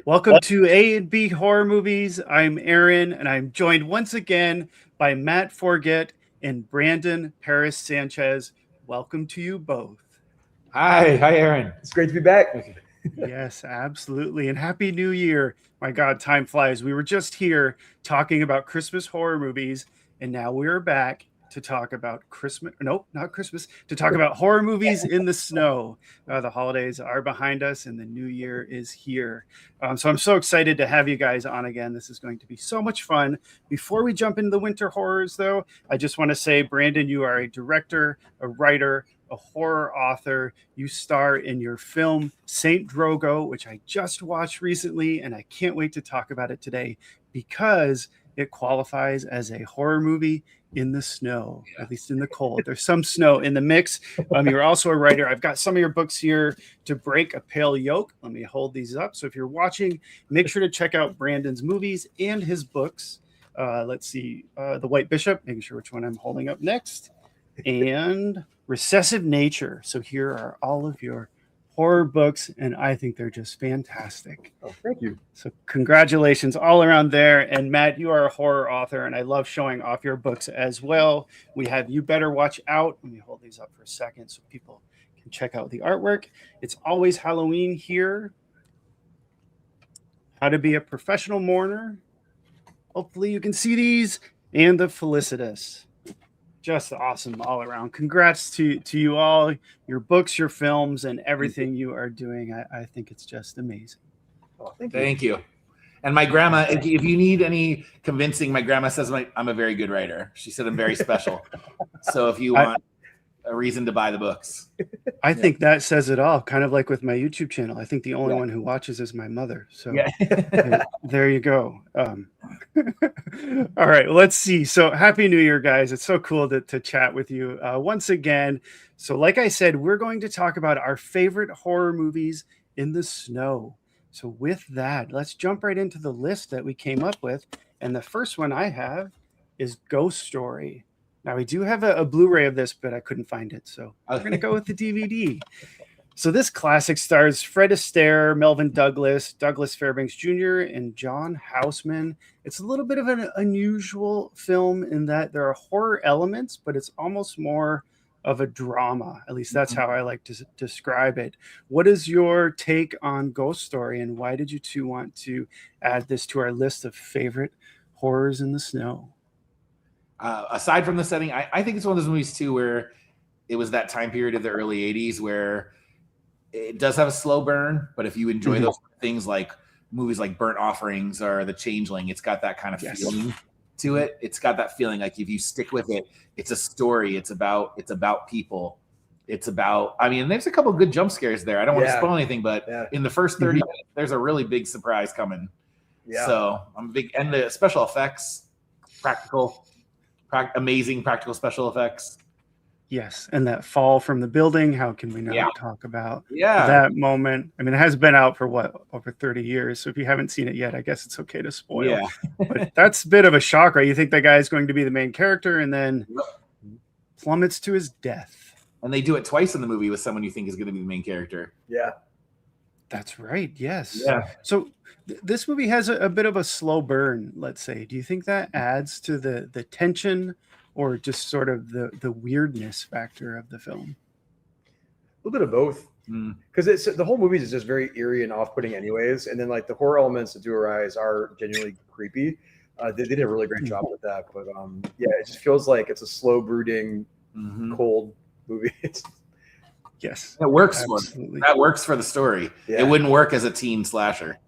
Welcome to A and B Horror Movies. I'm Aaron, and I'm joined once again by Matt Forgit and Brandon Perras Sanchez. Welcome to you both. Hi, Aaron. It's great to be back. Yes, absolutely. And Happy New Year. My God, time flies. We were just here talking about Christmas horror movies, and now we're back to talk about Christmas. Nope, not Christmas. To talk about horror movies in the snow. The holidays are behind us, and the new year is here. So I'm so excited to have you guys on again. This is going to be so much fun. Before we jump into the winter horrors, though, I just want to say, Brandon, you are a director, a writer, a horror author. You star in your film Saint Drogo, which I just watched recently, and I can't wait to talk about it today because it qualifies as a horror movie in the snow, at least in the cold. There's some snow in the mix. You're also a writer. I've got some of your books here, To Break a Pale Yoke. Let me hold these up. So if you're watching, make sure to check out Brandon's movies and his books. Let's see, The White Bishop, making sure which one I'm holding up next, and Recessive Nature. So here are all of your horror books, and I think they're just fantastic. Oh, thank you. So congratulations all around there. And Matt, you are a horror author, and I love showing off your books as well. We have You Better Watch Out. Let me hold these up for a second so people can check out the artwork. It's Always Halloween here. How to Be a Professional Mourner. Hopefully you can see these. And The Felicitous. Just awesome all around. Congrats to you all, your books, your films, and everything you are doing. I think it's just amazing. Oh, thank you. Thank you. And my grandma, if you need any convincing, my grandma says I'm a very good writer. She said I'm very special. So if you want a reason to buy the books. I think that says it all, kind of like with my YouTube channel. I think the only one who watches is my mother. So there you go. All right, let's see. So Happy New Year, guys. It's so cool to chat with you once again. So like I said, we're going to talk about our favorite horror movies in the snow. So with that, let's jump right into the list that we came up with. And the first one I have is Ghost Story. Now, we do have a Blu-ray of this, but I couldn't find it. So we're going to go with the DVD. So this classic stars Fred Astaire, Melvin Douglas, Douglas Fairbanks Jr., and John Houseman. It's a little bit of an unusual film in that there are horror elements, but it's almost more of a drama. At least that's how I like to describe it. What is your take on Ghost Story, and why did you two want to add this to our list of favorite horrors in the snow? Aside from the setting, I think it's one of those movies too where it was that time period of the early 80s where it does have a slow burn, but if you enjoy those things like movies like Burnt Offerings or The Changeling, it's got that kind of feeling to it. It's got that feeling like if you stick with it, it's a story. It's about people. It's about, I mean, there's a couple of good jump scares there. I don't want to spoil anything, but in the first 30 minutes, there's a really big surprise coming. Yeah. So I'm big, and the special effects, amazing practical special effects. Yes, and that fall from the building, how can we not talk about that moment? I mean, it has been out for over 30 years, so if you haven't seen it yet, I guess it's okay to spoil. But that's a bit of a shock, right? You think the guy's going to be the main character and then plummets to his death. And they do it twice in the movie with someone you think is going to be the main character. Yeah. That's right, yes. Yeah. So this movie has a bit of a slow burn, let's say. Do you think that adds to the tension or just sort of the weirdness factor of the film? A little bit of both. Because the whole movie is just very eerie and off-putting anyways. And then like the horror elements that do arise are genuinely creepy. They did a really great job with that. But it just feels like it's a slow brooding, cold movie. Yes. That works for the story. Yeah. It wouldn't work as a teen slasher.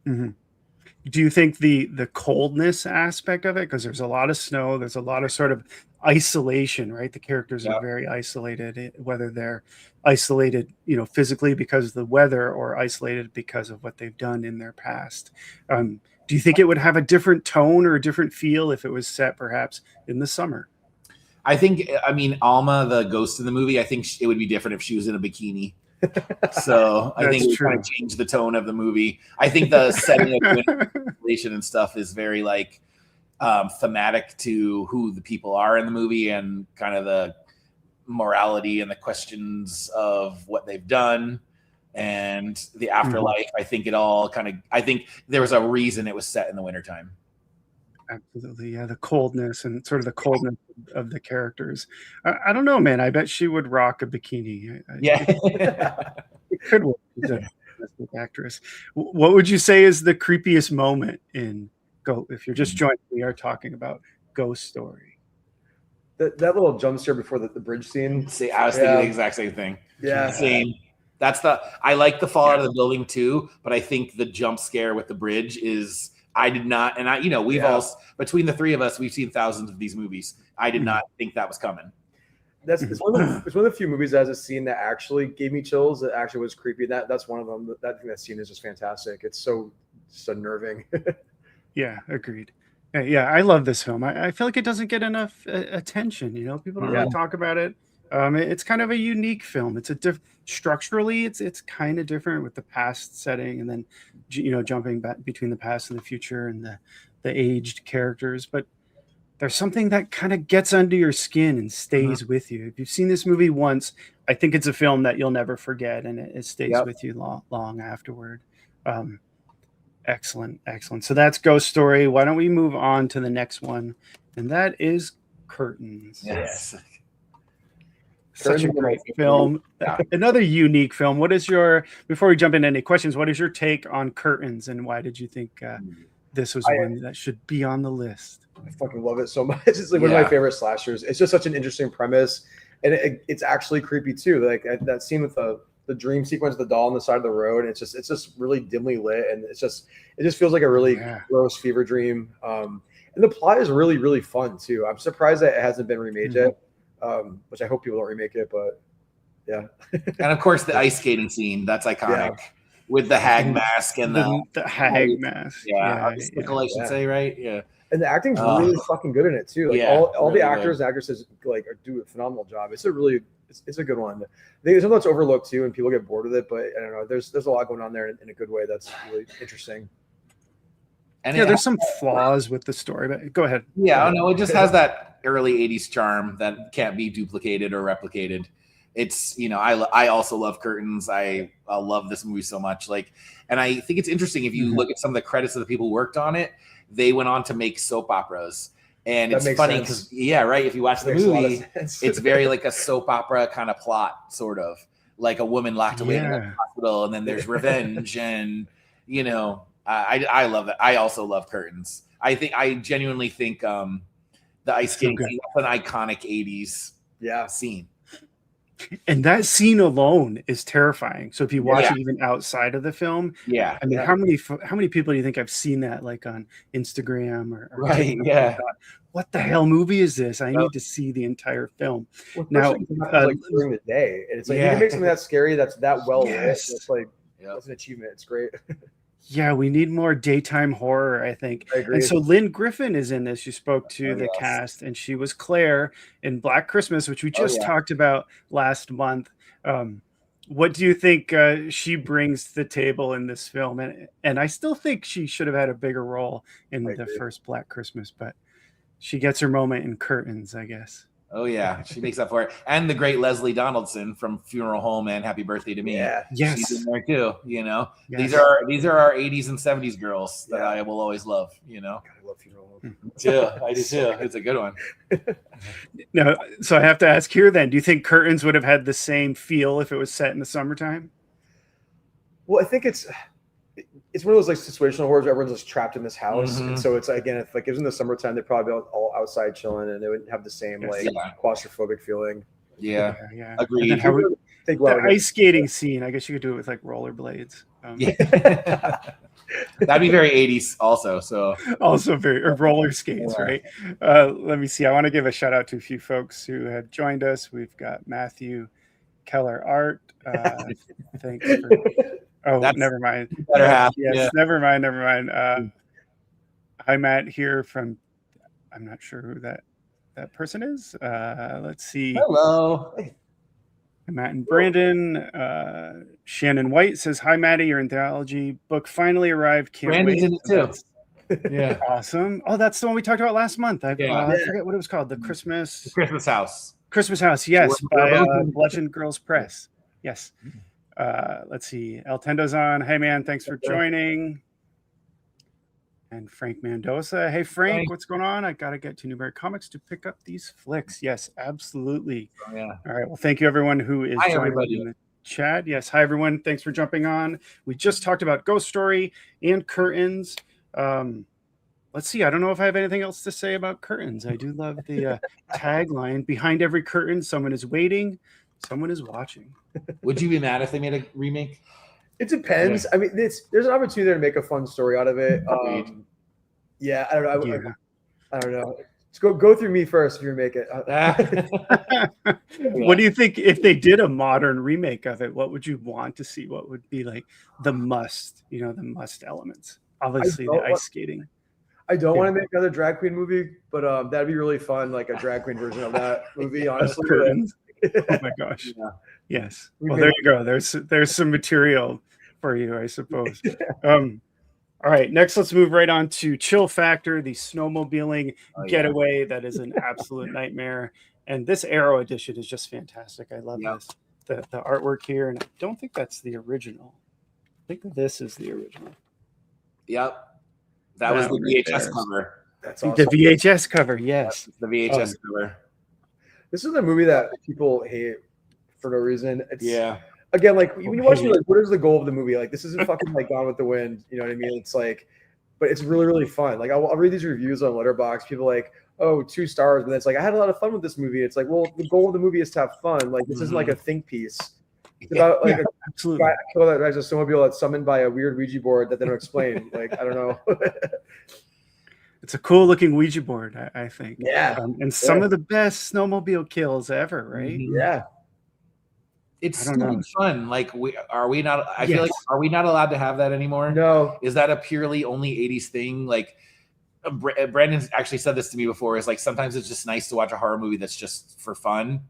Do you think the coldness aspect of it, because there's a lot of snow, there's a lot of sort of isolation, right? The characters are very isolated, whether they're isolated, physically because of the weather or isolated because of what they've done in their past. Do you think it would have a different tone or a different feel if it was set perhaps in the summer? I mean, Alma, the ghost in the movie, I think it would be different if she was in a bikini. So I think it would kind of change the tone of the movie. I think the setting of isolation and stuff is very like thematic to who the people are in the movie and kind of the morality and the questions of what they've done. and the afterlife. I think I think there was a reason it was set in the wintertime. Absolutely, yeah. The coldness and sort of the coldness of the characters. I don't know, man. I bet she would rock a bikini. Yeah. It could work. She's a fantastic actress. What would you say is the creepiest moment in Go? If you're just joining, we are talking about Ghost Story. That little jump scare before the bridge scene. See, I was thinking the exact same thing. Yeah. Same. I like the fall out of the building too, but I think the jump scare with the bridge is, I did not, and we've all, between the three of us, we've seen thousands of these movies. I did not think that was coming. It's one of the few movies that has a scene that actually gave me chills. That actually was creepy. That's one of them. That scene is just fantastic. It's so unnerving. Yeah, agreed. Yeah, I love this film. I feel like it doesn't get enough attention. People don't really talk about it. It's kind of a unique film. It's structurally, it's kind of different with the past setting, and then jumping back between the past and the future and the aged characters. But there's something that kind of gets under your skin and stays with you. If you've seen this movie once, I think it's a film that you'll never forget, and it stays with you long afterward. Excellent. So that's Ghost Story. Why don't we move on to the next one? And that is Curtains. Yes. Such a great film. Another unique film. Before we jump into any questions, what is your take on Curtains, and why did you think this was one that should be on the list? I fucking love it so much. It's like one of my favorite slashers. It's just such an interesting premise, and it's actually creepy too. Like that scene with the dream sequence of the doll on the side of the road. It's just really dimly lit, and it just feels like a really gross fever dream. And the plot is really, really fun too. I'm surprised that it hasn't been remade yet, which I hope people don't remake it. But yeah, and of course the ice skating scene, that's iconic with the hag mask and the hag mask. I should say, right? Yeah. And the acting's really fucking good in it too. Like all the actors and actresses do a phenomenal job. It's a good one. There's something that's overlooked too, and people get bored with it. But I don't know. There's a lot going on there in a good way. That's really interesting. And there's some flaws with the story. But go ahead. Yeah, I don't know. It just has that early '80s charm that can't be duplicated or replicated. It's I also love Curtains. I love this movie so much. And I think it's interesting if you look at some of the credits of the people who worked on it. They went on to make soap operas. And it's funny because, if you watch the movie, it's very like a soap opera kind of plot, sort of like a woman locked away in the hospital, and then there's revenge, and I love it. I also love Curtains. I genuinely think the ice skating scene is an iconic 80s scene. And that scene alone is terrifying. So if you watch it even outside of the film, I mean, how many people do you think I've seen that on Instagram or right? Yeah. What the hell movie is this? I need to see the entire film. Well, now, during the day, and it's like you can make something that scary that's that well lit. It's that's an achievement. It's great. Yeah, we need more daytime horror, I think. I agree. And so Lynn Griffin is in this. You spoke to the cast, and she was Claire in Black Christmas, which we just talked about last month. What do you think she brings to the table in this film? And I still think she should have had a bigger role in the first Black Christmas, but she gets her moment in Curtains, I guess. Oh yeah, she makes up for it. And the great Leslie Donaldson from Funeral Home and Happy Birthday to Me. Yeah, she's in there too. These are our 80s and 70s girls that I will always love. God, I love Funeral Home. Yeah, I do too. It's a good one. No, so I have to ask here then: do you think Curtains would have had the same feel if it was set in the summertime? Well, I think it's one of those situational horrors where everyone's just trapped in this house, and so it's if it was in the summertime, they'd probably be all outside chilling, and they wouldn't have the same claustrophobic feeling. Yeah. Agreed. The ice skating scene, I guess you could do it with rollerblades. That'd be very 80s also. So also or roller skates, right? Let me see. I want to give a shout out to a few folks who have joined us. We've got Matthew Keller Art. Thanks for. Oh, never mind. Better half. Yes, never mind. Hi, Matt here from. I'm not sure who that person is. Let's see. Hello. Matt and Brandon. Shannon White says, "Hi, Matty. Your anthology book finally arrived. Can't Brandon's wait." in it too. Yeah, awesome. Oh, that's the one we talked about last month. I forget what it was called. The Christmas House. Christmas House. Yes, by Bludgeon Girls Press. Yes. Let's see. El Tendo's on. Hey, man, thanks for joining. And Frank Mendoza. Hey, Frank, what's going on? I got to get to Newberry Comics to pick up these flicks. Yes, absolutely. Oh, yeah. All right. Well, thank you, everyone who is joining in the chat. Yes. Hi, everyone. Thanks for jumping on. We just talked about Ghost Story and Curtains. Let's see. I don't know if I have anything else to say about Curtains. I do love the tagline: behind every curtain, someone is waiting, someone is watching. Would you be mad if they made a remake? It depends. Yeah. I mean, there's an opportunity there to make a fun story out of it. Yeah, I don't know. I don't know. Let's go through me first if you remake it. What do you think if they did a modern remake of it? What would you want to see? What would be like the must elements? Obviously, the ice skating. I don't want to make another drag queen movie, but that'd be really fun, like a drag queen version of that movie. Honestly, oh my gosh! Yeah. Yes. Well, there you go. There's some material for you, I suppose. All right. Next, let's move right on to Chill Factor, the snowmobiling getaway that is an absolute nightmare. And this Arrow edition is just fantastic. I love this. The artwork here, and I don't think that's the original. I think this is the original. Yep. That was the VHS cover. That's awesome. The VHS cover, yes. The VHS cover. This is a movie that people hate for no reason. Again, like when you watch it, like, what is the goal of the movie? Like, this isn't fucking like Gone with the Wind. You know what I mean? It's like, but it's really, really fun. Like, I'll read these reviews on Letterboxd. People like, oh, 2 stars, and it's like, I had a lot of fun with this movie. It's like, well, the goal of the movie is to have fun. Like, this isn't like a think piece. It's about like a guy that drives a snowmobile that's summoned by a weird Ouija board that they don't explain. Like, I don't know. It's a cool looking Ouija board, I think. Yeah. And some of the best snowmobile kills ever, right? Yeah. It's still fun. Like, are we not? I feel like, are we not allowed to have that anymore? No. Is that a purely only 80s thing? Like, Brandon actually said this to me before. Is like sometimes it's just nice to watch a horror movie that's just for fun,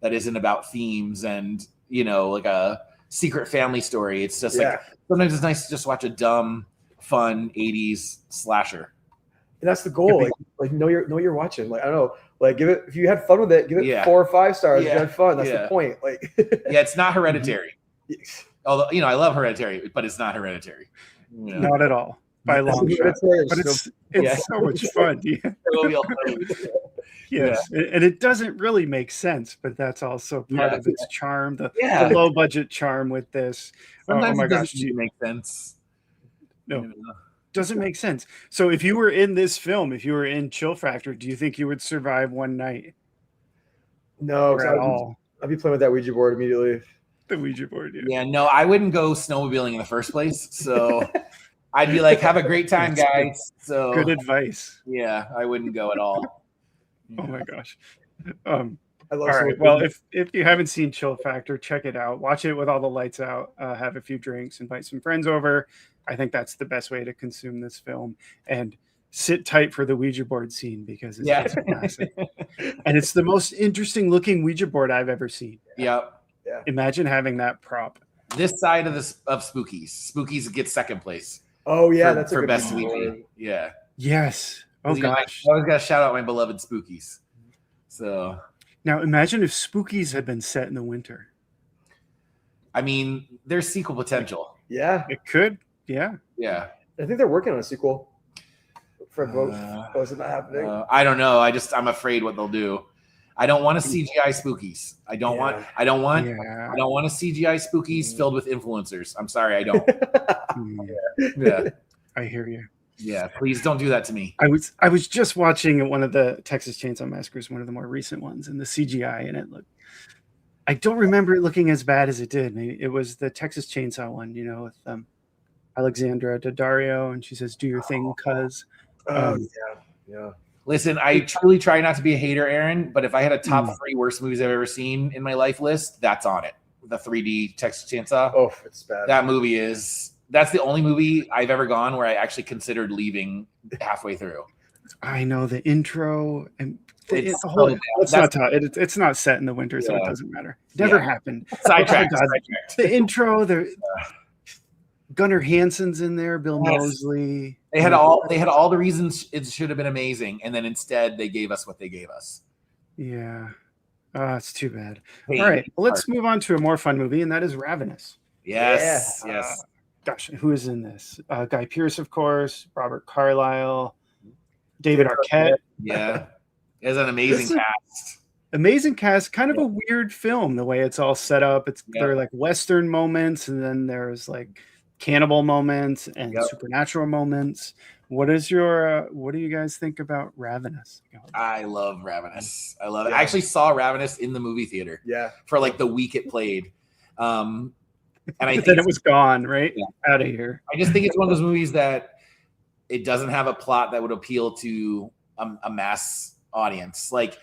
that isn't about themes and like a secret family story. It's just like sometimes it's nice to just watch a dumb, fun 80s slasher. And that's the goal. Like know you're watching. Like, I don't know. Like, give it, if you had fun with it, give it 4 or 5 stars. You had fun. That's the point. Like, it's not Hereditary. Although I love Hereditary, but it's not Hereditary. Not at all by long shot. But it's so much fun. Yes, and it doesn't really make sense, but that's also part of its charm. The low budget charm with this. Sometimes it doesn't make sense. No. Doesn't make sense. So if you were in this film, if you were in Chill Factor, do you think you would survive one night? No, at all. I'd be playing with that Ouija board immediately. The Ouija board, no, I wouldn't go snowmobiling in the first place. So I'd be like, have a great time, guys. So good advice. Yeah, I wouldn't go at all. Oh my gosh. All right. Well, if you haven't seen Chill Factor, check it out. Watch it with all the lights out. Have a few drinks, invite some friends over. I think that's the best way to consume this film, and sit tight for the Ouija board scene because it's massive. And it's the most interesting looking Ouija board I've ever seen. Yep. Yeah. Imagine having that prop. This side of Spookies. Spookies gets second place. Oh yeah, that's for best Ouija. Yeah. Yes. Oh gosh. I always gotta shout out my beloved Spookies. So now imagine if Spookies had been set in the winter. I mean, there's sequel potential. Yeah. It could. Yeah. Yeah. I think they're working on a sequel for both. Is it not happening? I don't know. I'm afraid what they'll do. I don't want to CGI Spookies. I don't want a CGI Spookies filled with influencers. I'm sorry, I don't. I hear you. Yeah, please don't do that to me. I was just watching one of the Texas Chainsaw Massacres, one of the more recent ones, and the CGI in it looked. I don't remember it looking as bad as it did. Maybe it was the Texas Chainsaw one, with Alexandra Daddario, and she says, "Do your thing, cuz." Yeah. Listen, I truly try not to be a hater, Aaron, but if I had a top 3 worst movies I've ever seen in my life list, that's on it. The 3D Texas Chainsaw. Oh, it's bad. That movie that's the only movie I've ever gone where I actually considered leaving halfway through. I know the intro and it's not set in the winter, so it doesn't matter. It never happened. Sidetracked. The intro, Gunnar Hansen's in there, Bill Moseley. They had all the reasons it should have been amazing, and then instead they gave us what they gave us. Yeah. It's too bad. All right, well, let's move on to a more fun movie, and that is Ravenous. Yes, yes. Gosh, who is in this? Guy Pearce, of course. Robert Carlyle. David Arquette. Yeah. It has an amazing cast. Amazing cast. Kind of a weird film, the way it's all set up. There are like Western moments, and then there's like cannibal moments and supernatural moments. What do you guys think about Ravenous? I love Ravenous. I love it. I actually saw Ravenous in the movie theater. Yeah. For like the week it played. And I think then it was gone, right? Out of here. I just think it's one of those movies that it doesn't have a plot that would appeal to a mass audience. Like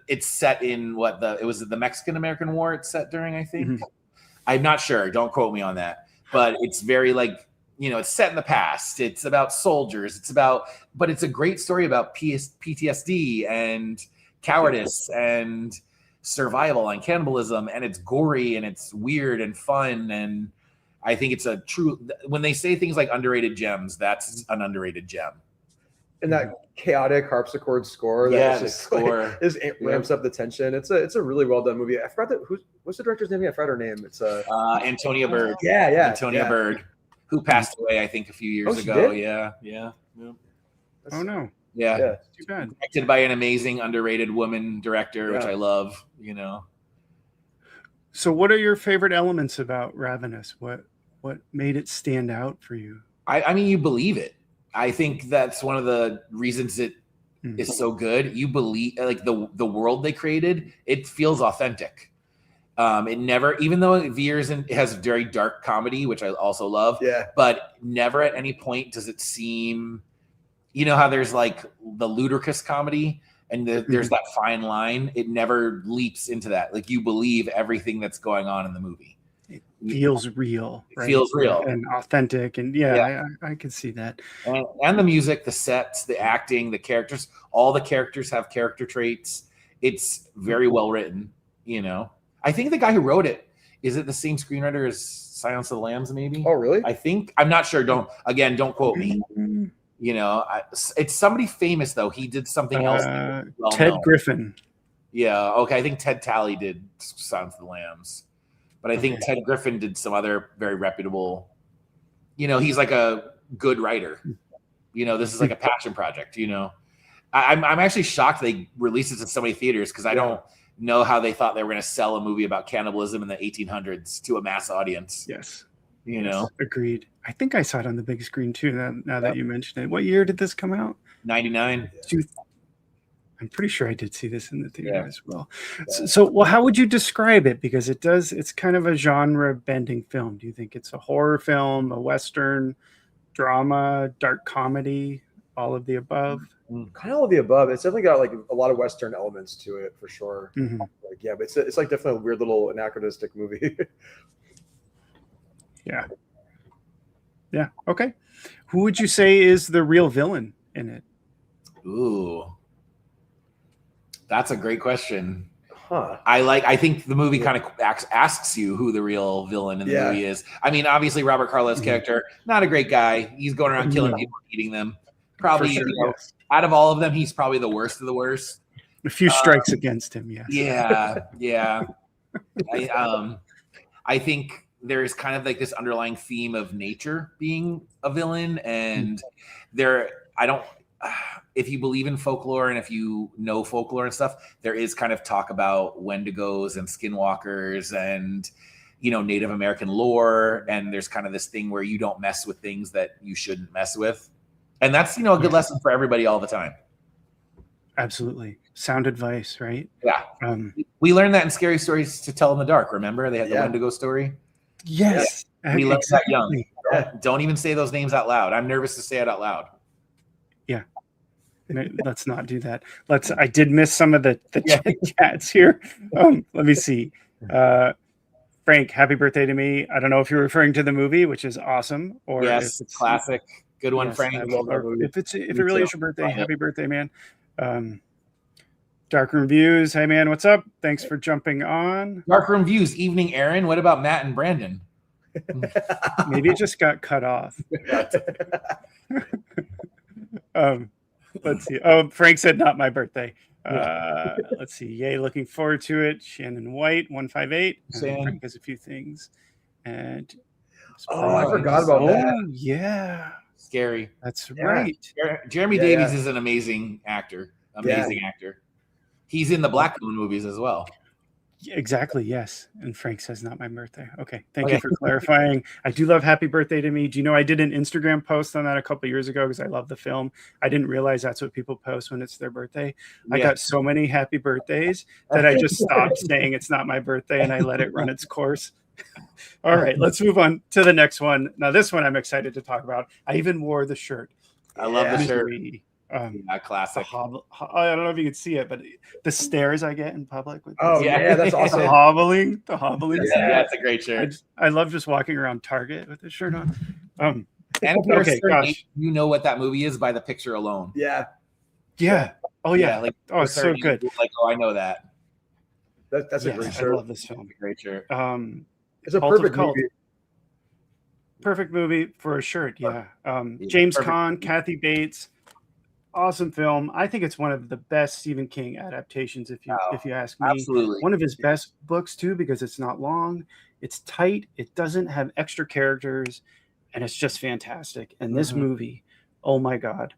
it's set in it was the Mexican American War it's set during, I think. Mm-hmm. I'm not sure. Don't quote me on that. But it's very like, it's set in the past. It's about soldiers. But it's a great story about PTSD and cowardice and survival and cannibalism. And it's gory and it's weird and fun. And I think it's when they say things like underrated gems, that's an underrated gem. And that chaotic harpsichord score that ramps up the tension. It's a really well done movie. I forgot what's the director's name? I forgot her name. It's Antonia Bird. Antonia Bird, who passed away, I think, a few years ago. Yeah. Oh no. Yeah. Too bad. Directed by an amazing, underrated woman director, which I love. So, what are your favorite elements about Ravenous? What made it stand out for you? I mean, you believe it. I think that's one of the reasons it is so good. You believe, like the world they created, it feels authentic. It never, even though it veers and it has very dark comedy, which I also love. Yeah. But never at any point does it seem, how there's like the ludicrous comedy and there's that fine line. It never leaps into that. Like you believe everything that's going on in the movie. It feels real. Right? It feels real and authentic. And I can see that. And the music, the sets, the acting, the characters, all the characters have character traits. It's very well written, I think the guy who wrote it, is it the same screenwriter as Silence of the Lambs, maybe? Oh, really? I'm not sure. Don't quote me. It's somebody famous though. He did something else. Ted Griffin. Yeah. Okay. I think Ted Talley did Silence of the Lambs. But I think Ted Griffin did some other very reputable, he's like a good writer. This is like a passion project, I'm actually shocked they released it to so many theaters because I don't know how they thought they were going to sell a movie about cannibalism in the 1800s to a mass audience. Yes. Yes, agreed. I think I saw it on the big screen too. Now that you mentioned it. What year did this come out? 99. I'm pretty sure I did see this in the theater as well. So, how would you describe it? Because it's kind of a genre bending film. Do you think it's a horror film, a Western, drama, dark comedy, all of the above? Kind of all of the above. It's definitely got like a lot of Western elements to it for sure. Mm-hmm. But it's like definitely a weird little anachronistic movie. Yeah. Okay. Who would you say is the real villain in it? Ooh. That's a great question. Huh. I think the movie kind of asks you who the real villain in the movie is. I mean, obviously Robert Carlyle's character, not a great guy. He's going around killing people and eating them. Probably out of all of them, he's probably the worst of the worst. A few strikes against him, yes. Yeah. I think there's kind of like this underlying theme of nature being a villain, and if you believe in folklore and if you know folklore and stuff, there is kind of talk about Wendigos and skinwalkers and, Native American lore. And there's kind of this thing where you don't mess with things that you shouldn't mess with. And that's, a good lesson for everybody all the time. Absolutely. Sound advice, right? Yeah. We learned that in Scary Stories to Tell in the Dark. Remember they had the Wendigo story? Yes. Yeah. We learned that young. Don't even say those names out loud. I'm nervous to say it out loud. Yeah. Let's not do that. I did miss some of the chats here. Let me see. Frank, happy birthday to me. I don't know if you're referring to the movie, which is awesome, or if it's classic. Good one, Frank. If it really is your birthday, happy birthday, man. Darkroom Views. Hey man, what's up? Thanks for jumping on. Darkroom Views, evening, Aaron. What about Matt and Brandon? Maybe it just got cut off. Let's see. Oh, Frank said not my birthday. Let's see. Yay, looking forward to it. Shannon White, 158. Frank has a few things. And Oh, I forgot about that. Oh, yeah. Scary. That's Yeah. right. Jeremy Yeah, Davies yeah. is an amazing actor. Yeah. Actor. He's in the Black Phone movies as well. Exactly, yes. And Frank says not my birthday. Okay, thank Okay. you for clarifying. I do love Happy Birthday to Me. Do you know I did an Instagram post on that a couple years ago because I love the film. I didn't realize that's what people post when it's their birthday. I got so many happy birthdays that I just stopped saying it's not my birthday and I let it run its course. All right, let's move on to the next one. Now, this one I'm excited to talk about. I even wore the shirt. I love the shirt. Misery. Yeah, classic. I don't know if you can see it, but the stares I get in public with Oh this. yeah, that's awesome. the hobbling. Yeah, that's a great shirt. I love just walking around Target with this shirt on. And if you're Okay, a certain gosh. age, you know what that movie is by the picture alone. Yeah, Yeah. Oh yeah. like Oh, it's so good. Like, oh, I know that. that's a Yes, great I shirt. love this film. Great shirt. It's a Cult of perfect Cult. movie. Perfect movie for a shirt. Yeah. James perfect Caan, movie. Kathy Bates. Awesome film. I think it's one of the best Stephen King adaptations, if you ask me. Absolutely. One of his best books too, because it's not long, it's tight, it doesn't have extra characters, and it's just fantastic. And this movie, oh my God,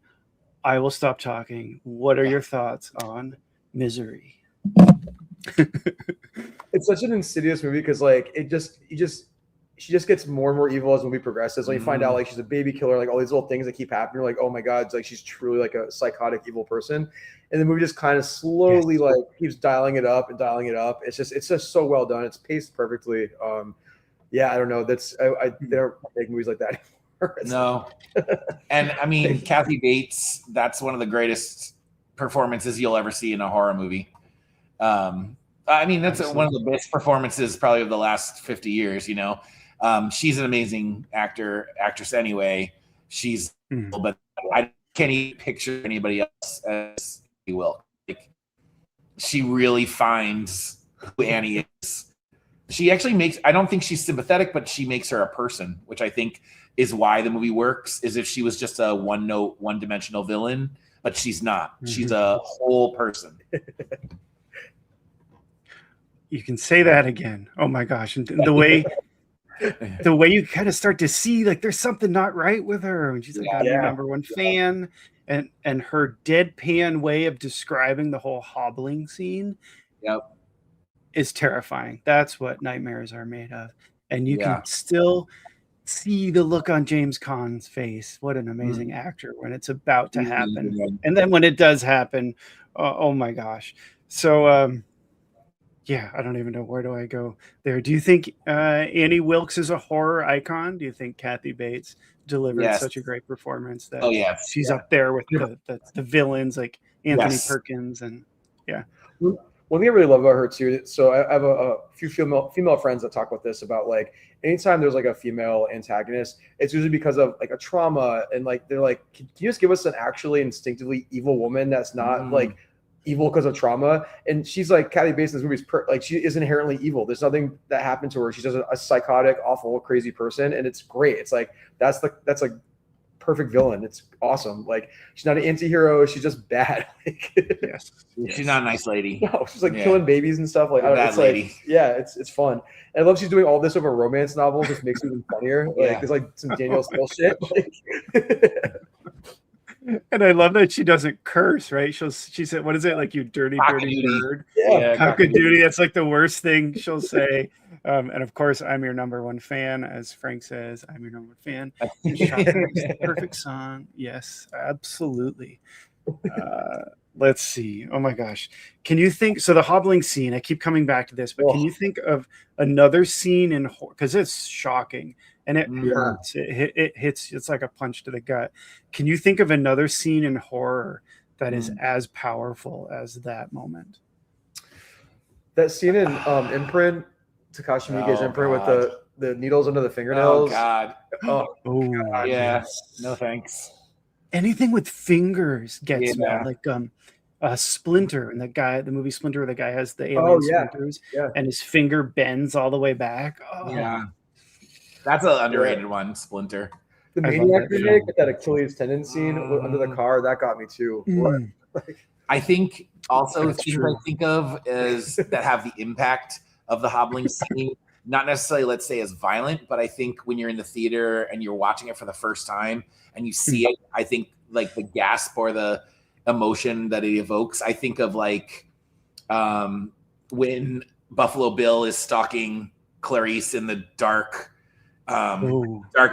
I will stop talking. What are your thoughts on Misery? It's such an insidious movie because like she just gets more and more evil as the movie progresses. When you find out like she's a baby killer, like all these little things that keep happening, you're like, oh my God, it's like she's truly like a psychotic evil person. And the movie just kind of slowly like keeps dialing it up and dialing it up. It's just so well done. It's paced perfectly. Yeah, I don't know. They don't make movies like that anymore. No. And I mean, Kathy Bates, that's one of the greatest performances you'll ever see in a horror movie. I mean, that's one of the best performances probably of the last 50 years, you know. She's an amazing actress anyway. She's, but I can't even picture anybody else as she will. Like, she really finds who Annie is. She actually makes, I don't think she's sympathetic, but she makes her a person, which I think is why the movie works, is if she was just a one-dimensional villain, but she's not. She's a whole person. You can say that again. Oh my gosh. And the way you kind of start to see like there's something not right with her. And she's like, I'm your number one fan. And her deadpan way of describing the whole hobbling scene is terrifying. That's what nightmares are made of. And you can still see the look on James Caan's face. What an amazing actor when it's about to happen. And then when it does happen, oh my gosh. So yeah, I don't even know, where do I go there. Do you think Annie Wilkes is a horror icon? Do you think Kathy Bates delivered such a great performance that she's up there with the villains like Anthony Perkins and One thing I really love about her too. So I have a few female friends that talk about this, about like anytime there's like a female antagonist, it's usually because of like a trauma, and like they're like, can you just give us an actually instinctively evil woman that's not like evil because of trauma? And she's like, Kathy Bates in this movie is like, she is inherently evil. There's nothing that happened to her. She's just a psychotic, awful, crazy person, and it's great. It's like that's like perfect villain. It's awesome. Like, she's not an anti-hero. She's just bad. Like, she's not a nice lady. No, she's like killing babies and stuff. Like, bad lady. Like, it's fun. And I love she's doing all this over a romance novel. Just makes it even funnier. Like, there's like some Danielle Steel shit. Like, and I love that she doesn't curse, right? She said, what is it? Like, you dirty bird. Cock-a-doodle. That's like the worst thing she'll say. And of course, I'm your number one fan. As Frank says, I'm your number one fan. Perfect song. Yes, absolutely. Let's see. Oh my gosh. Can you think, so the hobbling scene, I keep coming back to this, but can you think of another scene in horror? Because it's shocking and it hurts. It hits, it's like a punch to the gut. Can you think of another scene in horror that is as powerful as that moment? That scene in Imprint, Takashi Miike's Imprint, with the needles under the fingernails. Oh God. God. Yeah. No thanks. Anything with fingers gets me. Like Splinter, and the movie Splinter, where the guy has the alien splinters and his finger bends all the way back. That's an underrated one, Splinter. The Maniac remake with that Achilles tendon scene under the car, that got me too. I think also things I think of is that have the impact of the hobbling scene. not necessarily, let's say, as violent, but I think when you're in the theater and you're watching it for the first time and you see it, I think like the gasp or the emotion that it evokes, I think of like when Buffalo Bill is stalking Clarice in the dark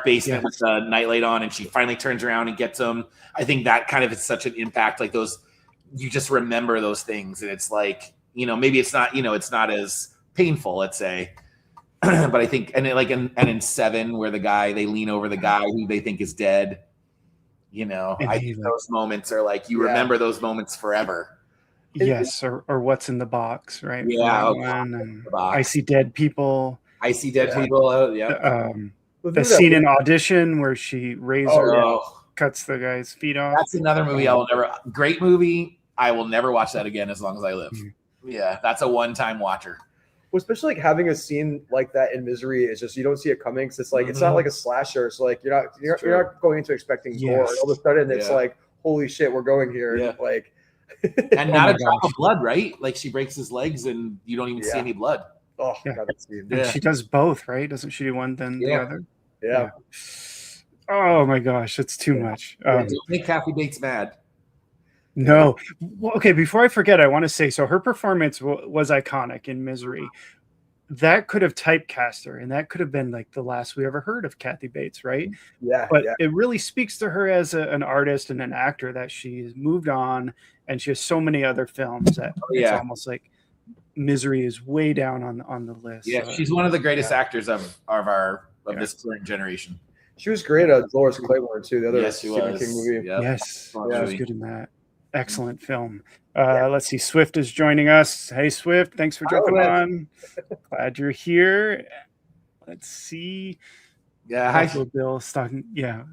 basement with the nightlight on, and she finally turns around and gets him. I think that kind of is such an impact. Like those, you just remember those things, and it's like, maybe it's not, it's not as painful, let's say. But I think, and in 7, where they lean over the guy who they think is dead, I think those moments are like, you remember those moments forever. Yes, or what's in the box, right? Yeah, I see dead people. I see dead people. The scene in Audition where she cuts the guy's feet off. That's another movie great movie. I will never watch that again as long as I live. Yeah, that's a one-time watcher. Well, especially like having a scene like that in Misery is just, you don't see it coming, because it's like it's not like a slasher. So like you're not going into expecting gore. And all of a sudden it's like, holy shit, we're going here. Yeah. And like and not a drop of blood, right? Like she breaks his legs and you don't even see any blood. Oh, God, that scene. And she does both, right? Doesn't she do one then the other? Yeah. Oh my gosh, that's too much. Don't make Kathy Bates mad. No. Well, okay, before I forget, I want to say, so her performance was iconic in Misery. That could have typecast her, and that could have been like the last we ever heard of Kathy Bates, right? Yeah. But it really speaks to her as an artist and an actor that she's moved on, and she has so many other films that it's almost like Misery is way down on the list. Yeah, she's one of the greatest actors of this current generation. She was great at Dolores Claiborne too, the other Stephen King movie. Yep. Yes, she was good in that. Excellent film. Let's see. Swift is joining us. Hey, Swift. Thanks for jumping on. Glad you're here. Let's see. Yeah. Buffalo Bill stalking. Yeah.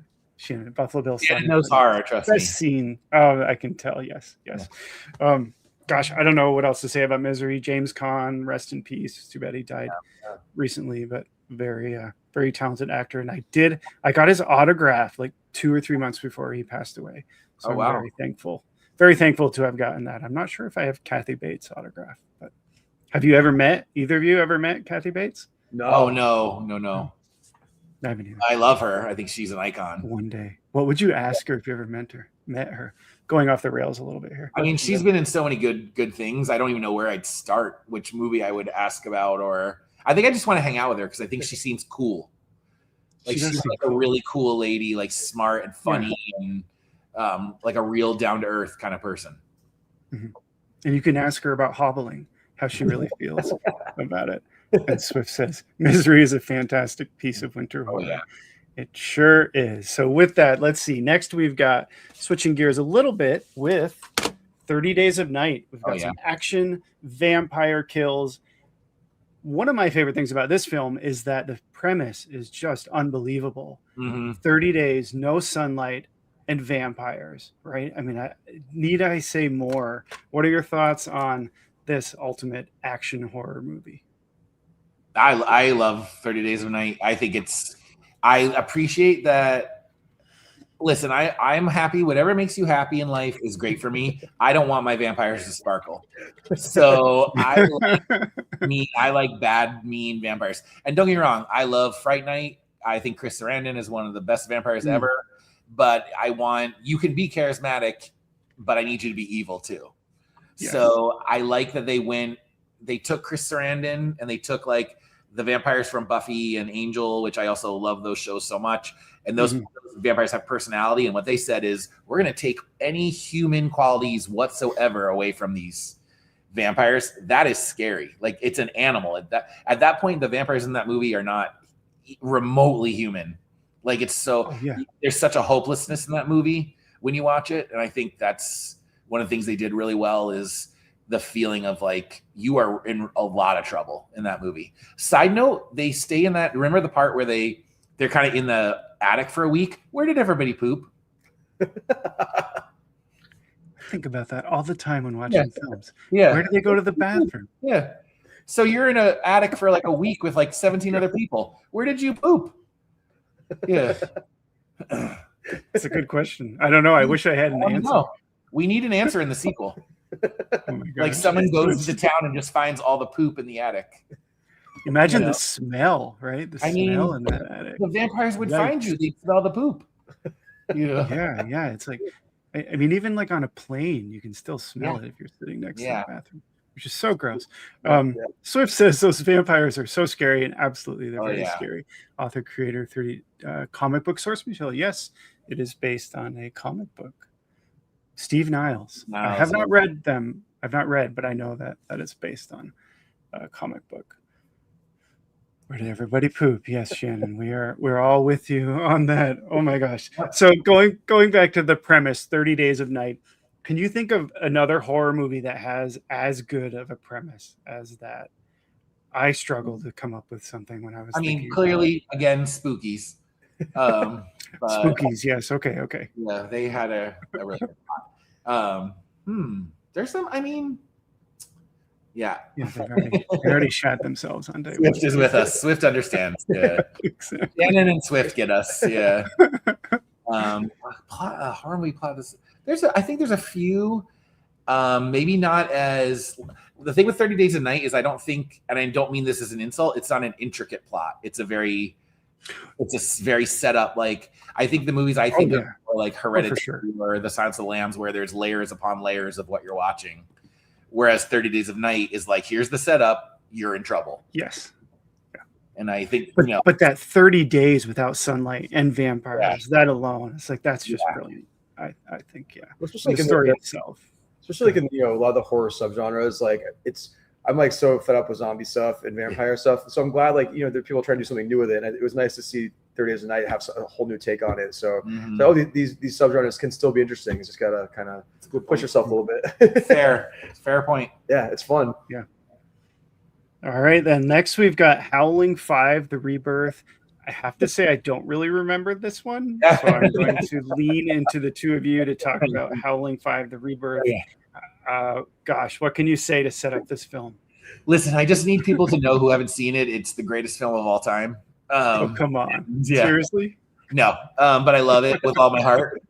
Buffalo Bill stalking. knows horror, trust me. Best scene. Oh, I can tell. Yes. Gosh, I don't know what else to say about Misery. James Caan, rest in peace. It's too bad he died recently, but very, very talented actor. And I got his autograph like 2 or 3 months before he passed away. So I'm very thankful. Very thankful to have gotten that. I'm not sure if I have Kathy Bates' autograph, but have you ever met? Either of you ever met Kathy Bates? No. Oh, no. I haven't either. I love her. I think she's an icon. One day. What would you ask her if you ever met her? Going off the rails a little bit here. I mean, she's been in so many good things. I don't even know where I'd start, which movie I would ask about, or I think I just want to hang out with her because I think she seems cool. Like she's like a really cool lady, like smart and funny and like a real down-to-earth kind of person. Mm-hmm. And you can ask her about hobbling, how she really feels about it. And Swift says, Misery is a fantastic piece of winter horror. Yeah. It sure is. So with that, let's see. Next, we've got switching gears a little bit with 30 Days of Night. We've got some action, vampire kills. One of my favorite things about this film is that the premise is just unbelievable. 30 days, no sunlight, and vampires, right? I mean, need I say more? What are your thoughts on this ultimate action horror movie? I love 30 Days of Night. I think I appreciate that. Listen, I'm happy. Whatever makes you happy in life is great for me. I don't want my vampires to sparkle. So I like bad, mean vampires. And don't get me wrong, I love Fright Night. I think Chris Sarandon is one of the best vampires ever. But you can be charismatic, but I need you to be evil too. Yes. So I like that they took Chris Sarandon and they took like the vampires from Buffy and Angel, which I also love those shows so much. And those vampires have personality. And what they said is, we're going to take any human qualities whatsoever away from these vampires. That is scary. Like, it's an animal. At that point, the vampires in that movie are not remotely human. Like, it's there's such a hopelessness in that movie when you watch it. And I think that's one of the things they did really well, is the feeling of like, you are in a lot of trouble in that movie. Side note, they stay in that, remember the part where they're kind of in the attic for a week? Where did everybody poop? Think about that all the time when watching films. Yeah. Where do they go to the bathroom? Yeah. So you're in an attic for like a week with like 17 other people. Where did you poop? Yeah. It's a good question. I don't know. I wish I had an answer. Know. We need an answer in the sequel. Oh my gosh. Like someone goes to town and just finds all the poop in the attic. Imagine the smell, right? The smell in that attic. The vampires would Yikes. find you. They'd smell the poop. Yeah. It's like, I mean, even like on a plane, you can still smell it if you're sitting next to the bathroom, which is so gross. Swift says those vampires are so scary, and absolutely, they're very scary. Author, creator, 30 comic book source material. Yes, it is based on a comic book. Steve Niles. I have not read them. I've not read, but I know that it's based on a comic book. Where did everybody poop? Yes, Shannon, we're all with you on that. Oh my gosh. So going back to the premise, 30 Days of Night, can you think of another horror movie that has as good of a premise as that? I struggled to come up with something when I was thinking clearly, again, Spookies. Spookies, yes. Okay. Yeah, they had a really good plot. There's some, yeah, they already shot themselves on day Swift is with us. Swift understands. Yeah. Exactly. Shannon and Swift get us. Yeah. Horror movie plot is I think there's a few. Maybe not as the thing with 30 Days of Night is I don't think, and I don't mean this as an insult, it's not an intricate plot. It's a very set up. Like I think the movies I think of are like Hereditary or The Silence of the Lambs, where there's layers upon layers of what you're watching. Whereas 30 Days of Night is like, here's the setup, you're in trouble. Yes. Yeah. And I think, but that 30 days without sunlight and vampires, that alone, it's like, that's just brilliant. I think, especially the story itself. Especially like in, a lot of the horror subgenres, like I'm like so fed up with zombie stuff and vampire stuff. So I'm glad like, there are people trying to do something new with it. And it was nice to see 30 Days of Night have a whole new take on it. So, these subgenres can still be interesting. You just got to kind of push yourself a little bit. Fair point. Yeah, it's fun. Yeah. All right, then next we've got Howling 5, The Rebirth. I have to say I don't really remember this one, so I'm going to lean into the two of you to talk about Howling 5, The Rebirth. Gosh, what can you say to set up this film? Listen, I just need people to know who haven't seen it. It's the greatest film of all time. Come on. Yeah. Seriously? No, but I love it with all my heart.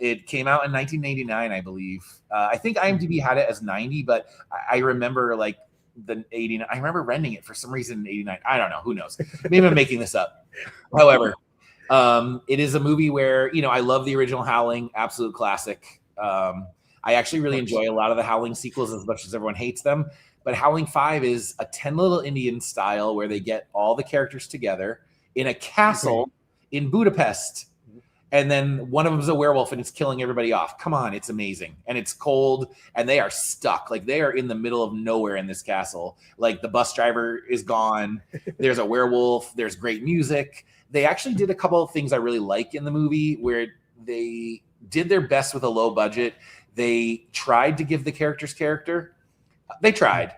It came out in 1989, I believe. I think IMDb had it as 90, but I remember like the 89. I remember renting it for some reason in 89. I don't know. Who knows? Maybe I'm making this up. However, it is a movie where, I love the original Howling, absolute classic. I actually really enjoy a lot of the Howling sequels as much as everyone hates them. But Howling 5 is a 10 Little Indians style where they get all the characters together in a castle in Budapest. And then one of them is a werewolf and it's killing everybody off. Come on, it's amazing. And it's cold and they are stuck. Like they are in the middle of nowhere in this castle. Like the bus driver is gone. There's a werewolf. There's great music. They actually did a couple of things I really like in the movie where they did their best with a low budget. They tried to give the characters character. They tried.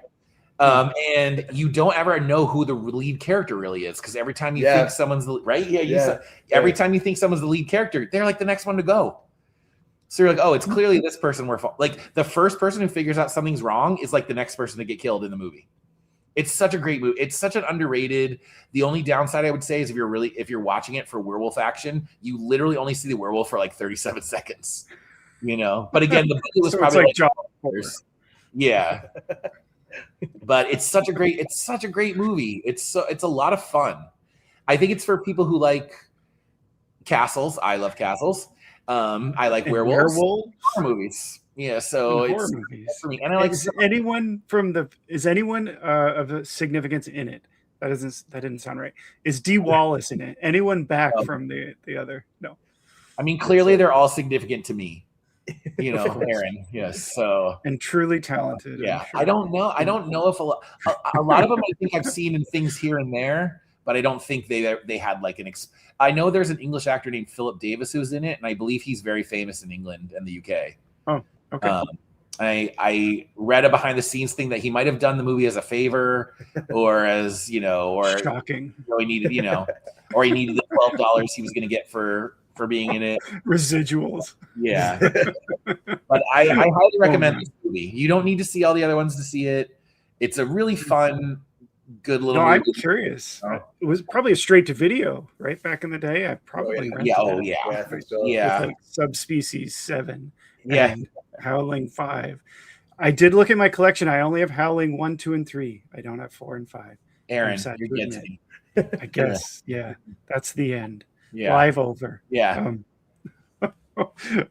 And you don't ever know who the lead character really is because every time you think someone's right, every time you think someone's the lead character, they're like the next one to go. So you're like, oh, it's clearly this person. Like the first person who figures out something's wrong is like the next person to get killed in the movie. It's such a great movie. It's such an underrated. The only downside I would say is if you're watching it for werewolf action, you literally only see the werewolf for like 37 seconds. But again, the budget was probably like $12. Yeah. But it's such a great movie. It's a lot of fun. I think it's for people who like castles. I love castles. I like werewolves. Horror movies. Yeah, so it's horror movies. And I like is anyone of significance in it? That didn't sound right. Is Dee Wallace in it? Anyone back from the other? No. I mean, clearly they're all significant to me. Aaron. Yes. So and truly talented. Yeah. Sure. I don't know if a lot of them I think I've seen in things here and there, but I don't think they had like I know there's an English actor named Philip Davis who's in it, and I believe he's very famous in England and the UK. Oh, okay. I read a behind the scenes thing that he might have done the movie as a favor, or as or shocking. He needed or he needed the $12 he was going to get for being in it. Residuals. Yeah. But I highly recommend this movie. You don't need to see all the other ones to see it. It's a really fun, good little movie. I'm curious. It was probably a straight to video, right? Back in the day. I probably rented it. Yeah, I think so. Yeah. With like Subspecies 7 and Howling 5. I did look at my collection. I only have Howling 1, 2, and 3. I don't have 4 and 5. Aaron, sad you're to getting admit. me. I guess, yeah, that's the end. Yeah. Live over. Yeah.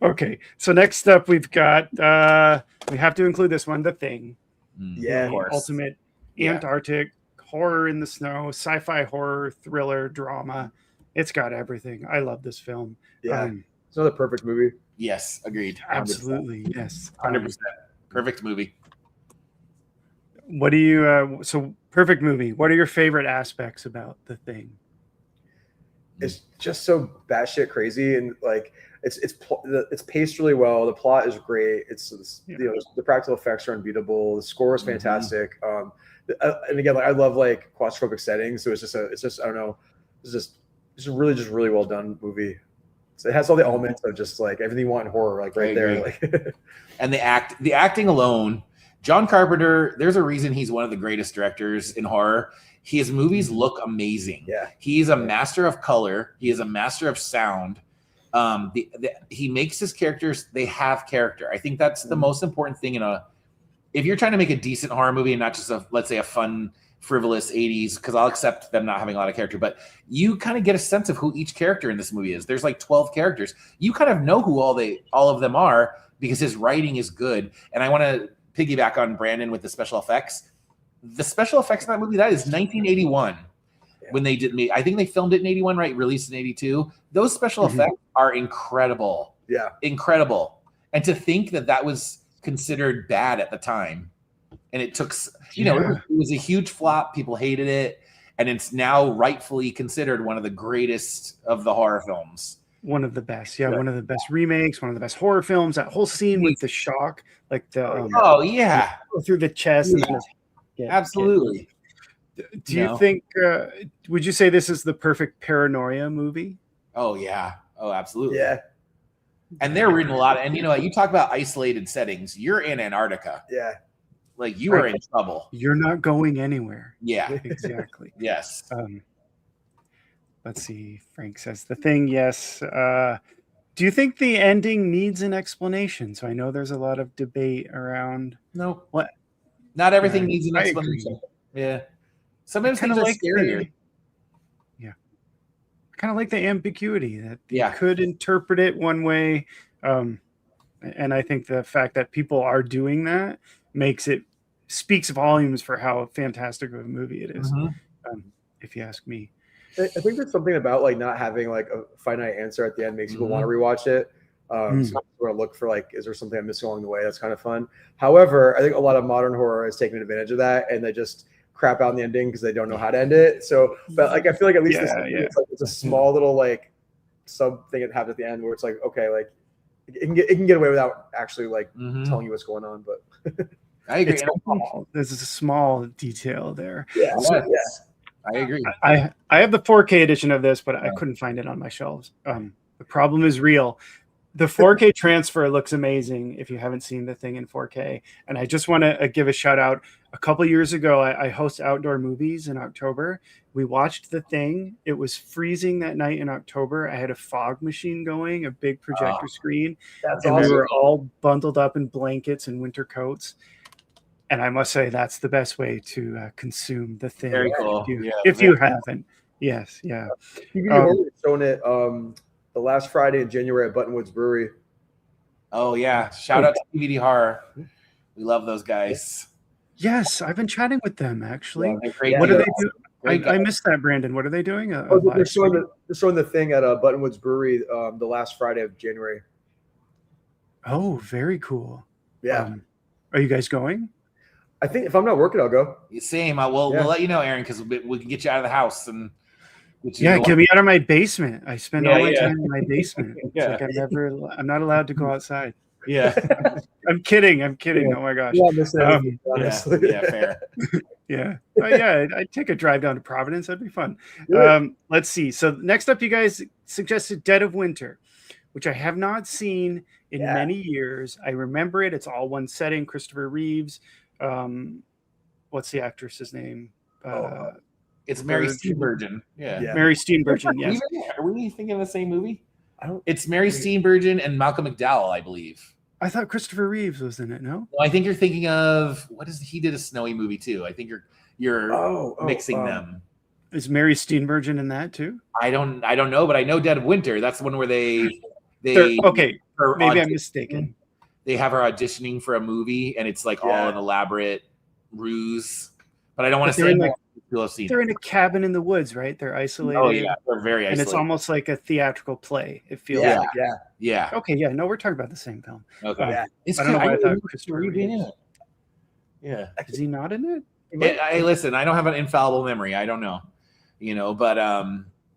Okay, so next up we've got we have to include this one, The Thing. Yeah, of course. Ultimate Yeah. Antarctic horror in the snow, sci-fi horror, thriller, drama. It's got everything. I love this film. Yeah. It's another perfect movie. Yes, agreed. 100%. Absolutely, yes. 100%. Perfect movie. What do you so perfect movie. What are your favorite aspects about The Thing? It's just so batshit crazy, and like it's paced really well. The plot is great. It's Yeah. you know, the practical effects are unbeatable. The score is Mhm. fantastic. And again, like, I love like claustrophobic settings. So it's just I don't know. It's a really well done movie. So it has all the elements of just like everything you want in horror, like right there. Like, And the acting alone, John Carpenter, there's a reason he's one of the greatest directors in horror. His movies look amazing. Yeah. He's a master of color. He is a master of sound. He makes his characters, they have character. I think that's the most important thing if you're trying to make a decent horror movie and not just let's say a fun, frivolous 80s, because I'll accept them not having a lot of character, but you kind of get a sense of who each character in this movie is. There's like 12 characters. You kind of know who all of them are because his writing is good. And I want to piggyback on Brandon with the special effects. The special effects in that movie, that is 1981 when they did I think they filmed it in 81, right? Released in 82. Those special effects are incredible. Yeah. Incredible. And to think that was considered bad at the time. And it took, it was a huge flop. People hated it. And it's now rightfully considered one of the greatest of the horror films. One of the best. Yeah. One of the best remakes, one of the best horror films. That whole scene with the shock, like the through the chest. Yeah. Absolutely. Do you think would you say this is the perfect paranoia movie? Oh yeah. Oh, absolutely. Yeah. And they're reading a lot. And you talk about isolated settings. You're in Antarctica. Yeah. Like you are in trouble. You're not going anywhere. Yeah. Exactly. Yes. Let's see. Frank says The Thing. Yes. Do you think the ending needs an explanation? So I know there's a lot of debate around. No. What? Not everything needs an explanation. Yeah. Sometimes things are scarier. Kind of like the ambiguity that you could interpret it one way. And I think the fact that people are doing that speaks volumes for how fantastic of a movie it is. If you ask me. I think there's something about like not having like a finite answer at the end makes people want to rewatch it. So I'm going to look for like, is there something I'm missing along the way? That's kind of fun. However, I think a lot of modern horror is taking advantage of that, and they just crap out in the ending because they don't know how to end it. So, but like I feel like at least it's a small little like sub thing that happens at the end where it's like, okay, like it can get away without actually like telling you what's going on. But I agree. There's a small detail there. Yeah. I agree. I have the 4K edition of this, but I couldn't find it on my shelves. The problem is real. The 4K transfer looks amazing if you haven't seen The Thing in 4K. And I just want to give a shout out. A couple years ago, I host outdoor movies in October. We watched The Thing. It was freezing that night in October. I had a fog machine going, a big projector screen. That's and awesome. we were all bundled up in blankets and winter coats. And I must say that's the best way to consume The Thing. Very cool. If you haven't. Yes, yeah. Showing it the last Friday in January at Buttonwoods Brewery. Oh yeah! Shout out to DVD Horror. We love those guys. Yes, I've been chatting with them actually. Yeah, what do they do? I missed that, Brandon. What are they doing? They're showing the Thing at Buttonwoods Brewery the last Friday of January. Oh, very cool. Yeah. Are you guys going? I think if I'm not working, I'll go. Same. We'll let you know, Aaron, because we can get you out of the house and. Get me out of my basement. I spend all my time in my basement. It's like I'm not allowed to go outside. Yeah. I'm kidding. Oh my gosh. Honestly. Fair. Yeah. I'd take a drive down to Providence. That'd be fun. Let's see. So next up, you guys suggested Dead of Winter, which I have not seen in many years. I remember it. It's all one setting. Christopher Reeves. What's the actress's name? It's Mary Steenburgen. Yeah. Mary Steenburgen, yes. Are we thinking of the same movie? It's Mary Steenburgen and Malcolm McDowell, I believe. I thought Christopher Reeves was in it, no? I think you're thinking of he did a snowy movie too. I think you're you're mixing them. Is Mary Steenburgen in that too? I don't know, but I know Dead of Winter. That's the one where they okay. Maybe I'm mistaken. They have her auditioning for a movie, and it's like all an elaborate ruse. But I don't want to say they're in a cabin in the woods, right? They're isolated. Oh yeah, they're very isolated. And it's almost like a theatrical play. It feels like Okay, yeah. No, we're talking about the same film. Okay, I don't know why I thought Christopher Reeve in it. Yeah, is he not in it? Hey, listen, I don't have an infallible memory. I don't know, but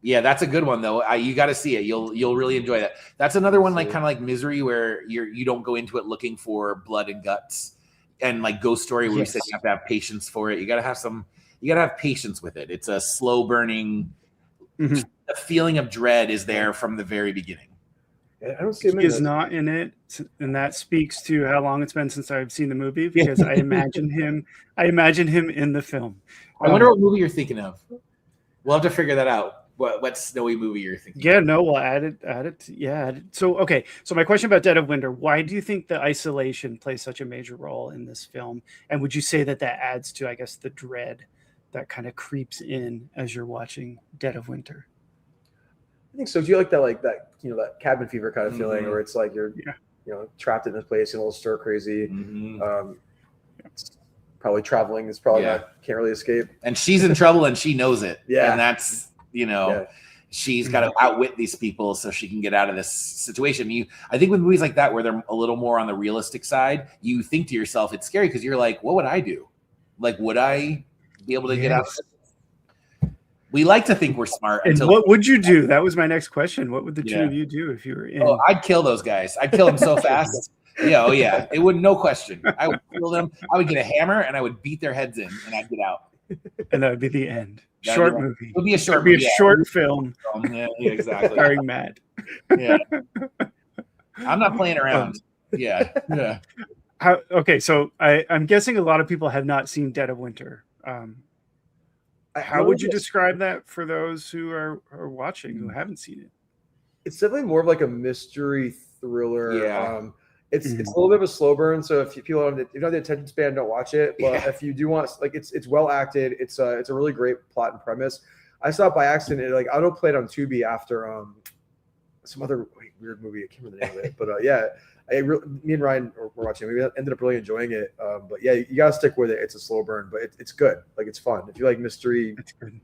yeah, that's a good one though. You got to see it. You'll really enjoy that. That's another one like kind of like Misery, where you don't go into it looking for blood and guts, and like Ghost Story, where we said you have to have patience for it. You got to have patience with it. It's a slow burning. The feeling of dread is there from the very beginning. I don't see him. He is not in it, and that speaks to how long it's been since I've seen the movie, because I imagine him in the film. I wonder what movie you're thinking of. We'll have to figure that out. What snowy movie you're thinking? Yeah, no, we'll add it. Yeah. So okay. So my question about Dead of Winter: why do you think the isolation plays such a major role in this film? And would you say that adds to, I guess, the dread that kind of creeps in as you're watching Dead of Winter? I think so. Do you like that that cabin fever kind of feeling, where it's like you're trapped in this place and a little stir crazy. Probably traveling is probably can't really escape. And she's in trouble and she knows it. Yeah. And that's she's got to outwit these people so she can get out of this situation. I think with movies like that, where they're a little more on the realistic side, you think to yourself, it's scary because you're like, what would I do? Like, would I be able to get out of this? We like to think we're smart. And what would you do? That was my next question. What would the two of you do if you were in? Oh, I'd kill those guys. I'd kill them so fast. Yeah. It would, no question. I would kill them. I would get a hammer and I would beat their heads in, and I'd get out. And that would be the end. Short movie. It would be a short movie. Short film. Yeah, exactly. Starring Matt. Yeah. I'm not playing around. Yeah. Okay, so I'm guessing a lot of people have not seen Dead of Winter. How would you describe that for those who are watching who haven't seen it? It's definitely more of like a mystery thriller. Yeah. It's a little bit of a slow burn. So if you don't have the attention span, don't watch it. But if you do want, it's well acted. It's a really great plot and premise. I saw it by accident. I autoplayed it on Tubi after some other weird movie. I can't remember the name of it. But me and Ryan were watching it. We ended up really enjoying it. But yeah, you gotta stick with it. It's a slow burn, but it's good. Like, it's fun. If you like mystery, it's good.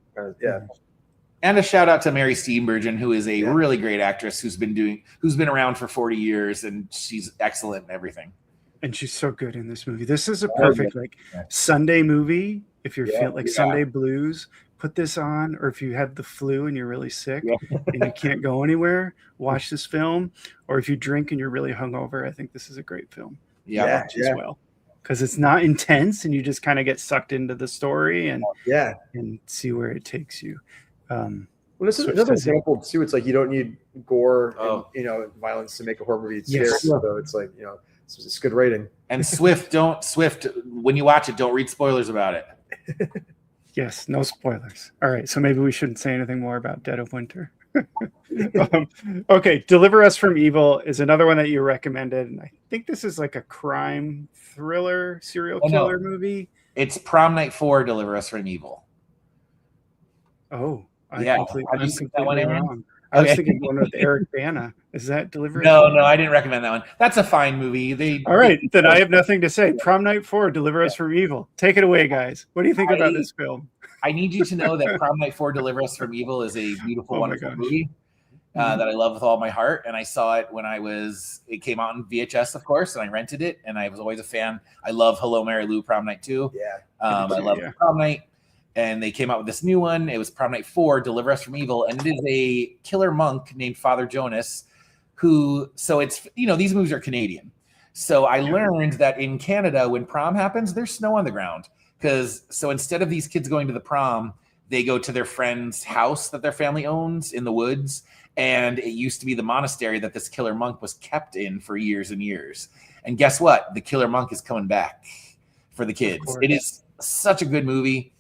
And a shout out to Mary Steenburgen, who is a really great actress who's been around for 40 years, and she's excellent in everything. And she's so good in this movie. This is a perfect Sunday movie. If you're feeling Sunday blues, put this on. Or if you have the flu and you're really sick and you can't go anywhere, watch this film. Or if you drink and you're really hungover, I think this is a great film. As well, because it's not intense and you just kind of get sucked into the story and see where it takes you. This is another example too. It's like you don't need gore and violence to make a horror movie. It's scary, so it's like it's good rating. And Swift, when you watch it, don't read spoilers about it. Yes, no spoilers. All right, so maybe we shouldn't say anything more about Dead of Winter. Okay, Deliver Us from Evil is another one that you recommended, and I think this is like a crime thriller serial killer movie. It's Prom Night 4, Deliver Us from Evil. Oh. Have you seen that one, Aaron? I was thinking one with Eric Bana. Is that Deliver Us? No, I didn't recommend that one. That's a fine movie. All right, then I have nothing to say. Prom Night 4, Deliver Us from Evil. Take it away, guys. What do you think about this film? I need you to know that Prom Night 4, Deliver Us from Evil is a beautiful, wonderful movie that I love with all my heart. And I saw it when it came out on VHS, of course, and I rented it. And I was always a fan. I love Hello, Mary Lou, Prom Night 2. Yeah. I love Prom Night. And they came out with this new one. It was Prom Night 4, Deliver Us from Evil. And it is a killer monk named Father Jonas these movies are Canadian. So I learned that in Canada, when prom happens, there's snow on the ground. So instead of these kids going to the prom, they go to their friend's house that their family owns in the woods. And it used to be the monastery that this killer monk was kept in for years and years. And guess what? The killer monk is coming back for the kids. It is such a good movie.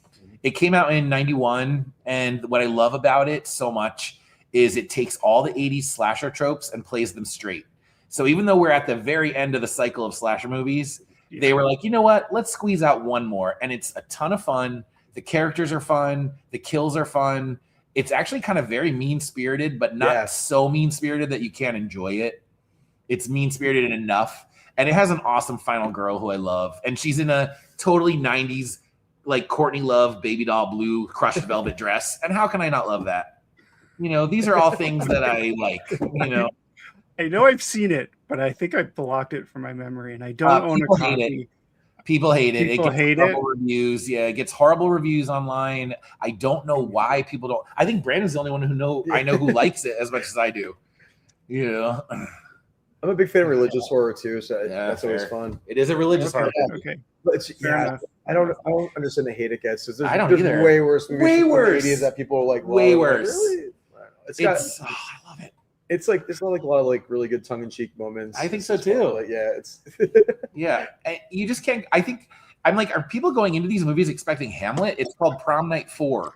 It came out in 91, and what I love about it so much is it takes all the 80s slasher tropes and plays them straight. So even though we're at the very end of the cycle of slasher movies, they were like, you know what? Let's squeeze out one more. And it's a ton of fun. The characters are fun. The kills are fun. It's actually kind of very mean-spirited, but not so mean-spirited that you can't enjoy it. It's mean-spirited enough. And it has an awesome final girl who I love. And she's in a totally 90s, like Courtney Love, baby doll blue, crushed velvet dress. And how can I not love that? These are all things that I like, I know I've seen it, but I think I blocked it from my memory, and I don't own a copy. People hate it. People hate it. Reviews. Yeah, it gets horrible reviews online. I don't know why people don't. I think Brandon's the only one I know who likes it as much as I do. I'm a big fan of religious horror too, so that's always fun. It is a religious horror. Okay. But I don't understand the hate it gets. I don't there's either. Way worse movies way from worse. The 80s that people like. Way worse. Really? I love it. It's like there's not like a lot of like really good tongue-in-cheek moments. I think so too. It's yeah. You just can't. I think I'm like, are people going into these movies expecting Hamlet? It's called Prom Night 4.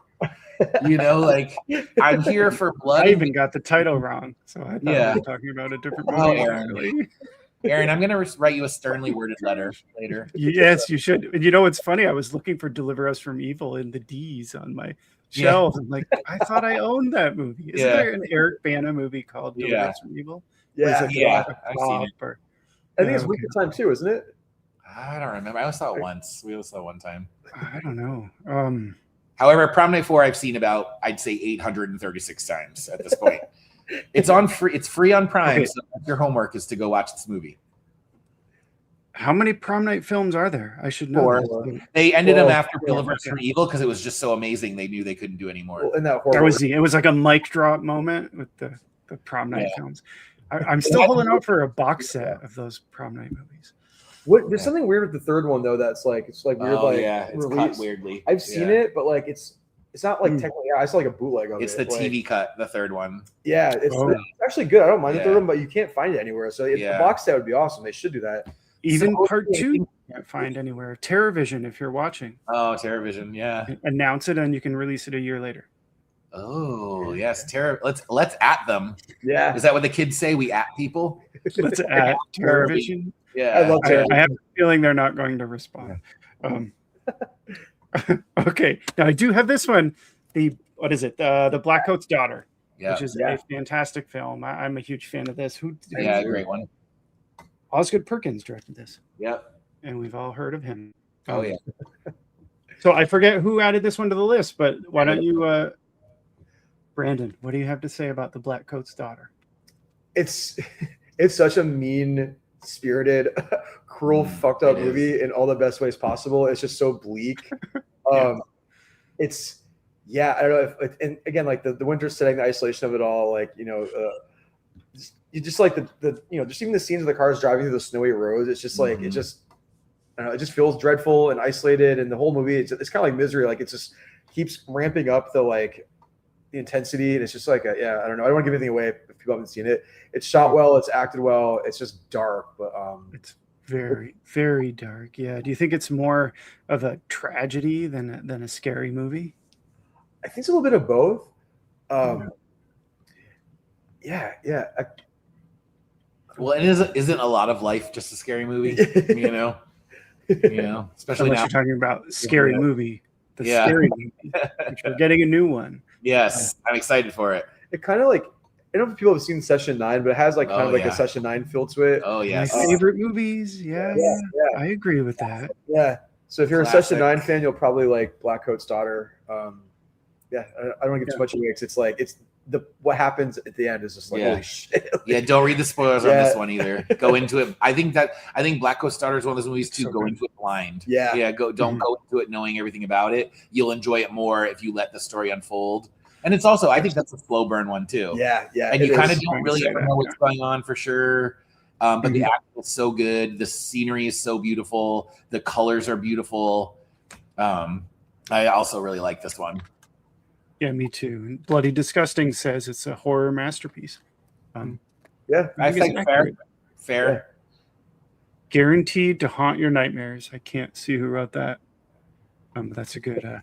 Like I'm here for blood. I even got the title wrong, so I thought we were talking about a different movie. Aaron, I'm gonna write you a sternly worded letter later. Yes, you should. And what's funny? I was looking for "Deliver Us from Evil" in the D's on my shelf. I'm like, I thought I owned that movie. Isn't there an Eric Bana movie called "Deliver Us from Evil"? Yeah, I've seen it. I think it's Winter Time too, isn't it? I don't remember. I only saw it once. We only saw it one time. I don't know. However, Prom Night 4 I've seen about, I'd say 836 times at this point. It's free on Prime, Okay. so your homework is to go watch this movie. How many prom night films are there? I should know. 4. They ended them after Deliver Us from Evil because it was just so amazing. They knew they couldn't do anymore. Well, and it was like a mic drop moment with the prom night films. I'm still holding out for a box set of those prom night movies. There's something weird with the third one though. That's like it's like weird. It's cut weirdly. I've seen it, but like it's not like technically. I saw like a bootleg of it. It's the TV cut, the third one. Yeah, it's actually good. I don't mind the third one, but you can't find it anywhere. So the box set would be awesome. They should do that. Even part 2 you can't find anywhere. TerraVision, if you're watching. Oh, TerraVision, yeah. Announce it and you can release it a year later. Oh, yes. Let's at them. Yeah. Is that what the kids say? We at people? Let's at TerraVision. Yeah. I love TerraVision. I have a feeling they're not going to respond. Okay. Now I do have this one. The Black Coat's Daughter, which is a fantastic film. I'm a huge fan of this. Great one. Osgood Perkins directed this. Yep. And we've all heard of him. Oh, yeah. So I forget who added this one to the list, but why don't you, Brandon, what do you have to say about the Black Coat's Daughter? It's such a mean-spirited, cruel, fucked up movie in all the best ways possible. It's just so bleak. I don't know and again, like the winter setting, the isolation of it all, like, you just like the just even the scenes of the cars driving through the snowy roads. It's just like, it just feels dreadful and isolated. And the whole movie, it's kind of like Misery. Like it just keeps ramping up the intensity. And it's just like, I don't know. I don't want to give anything away if people haven't seen it. It's shot well. It's acted well. It's just dark, but it's very, very dark. Yeah. Do you think it's more of a tragedy than a scary movie? I think it's a little bit of both. Well, it isn't a lot of life just a scary movie, especially Unless now. you're talking about scary movie, scary movie, which we're getting a new one. Yes, I'm excited for it. It kind of like, I don't know if people have seen Session 9, but it has like kind of like a Session 9 feel to it. Oh yes, my favorite movies. Yeah, I agree with that. Yeah. So if you're a Session 9 fan, you'll probably like Black Coat's Daughter. I don't want to give too much away because it's like what happens at the end is just like holy shit. Don't read the spoilers on this one either. Go into it. I think Black Coat's Daughter is one of those movies too. Go into it blind. Don't go into it knowing everything about it. You'll enjoy it more if you let the story unfold. And it's also, I think that's a slow burn one too. Yeah. And you kind of don't really ever know what's going on for sure. But the acting is so good. The scenery is so beautiful. The colors are beautiful. I also really like this one. Yeah, me too. And Bloody Disgusting says it's a horror masterpiece. I think fair. Yeah. Guaranteed to haunt your nightmares. I can't see who wrote that. But that's a good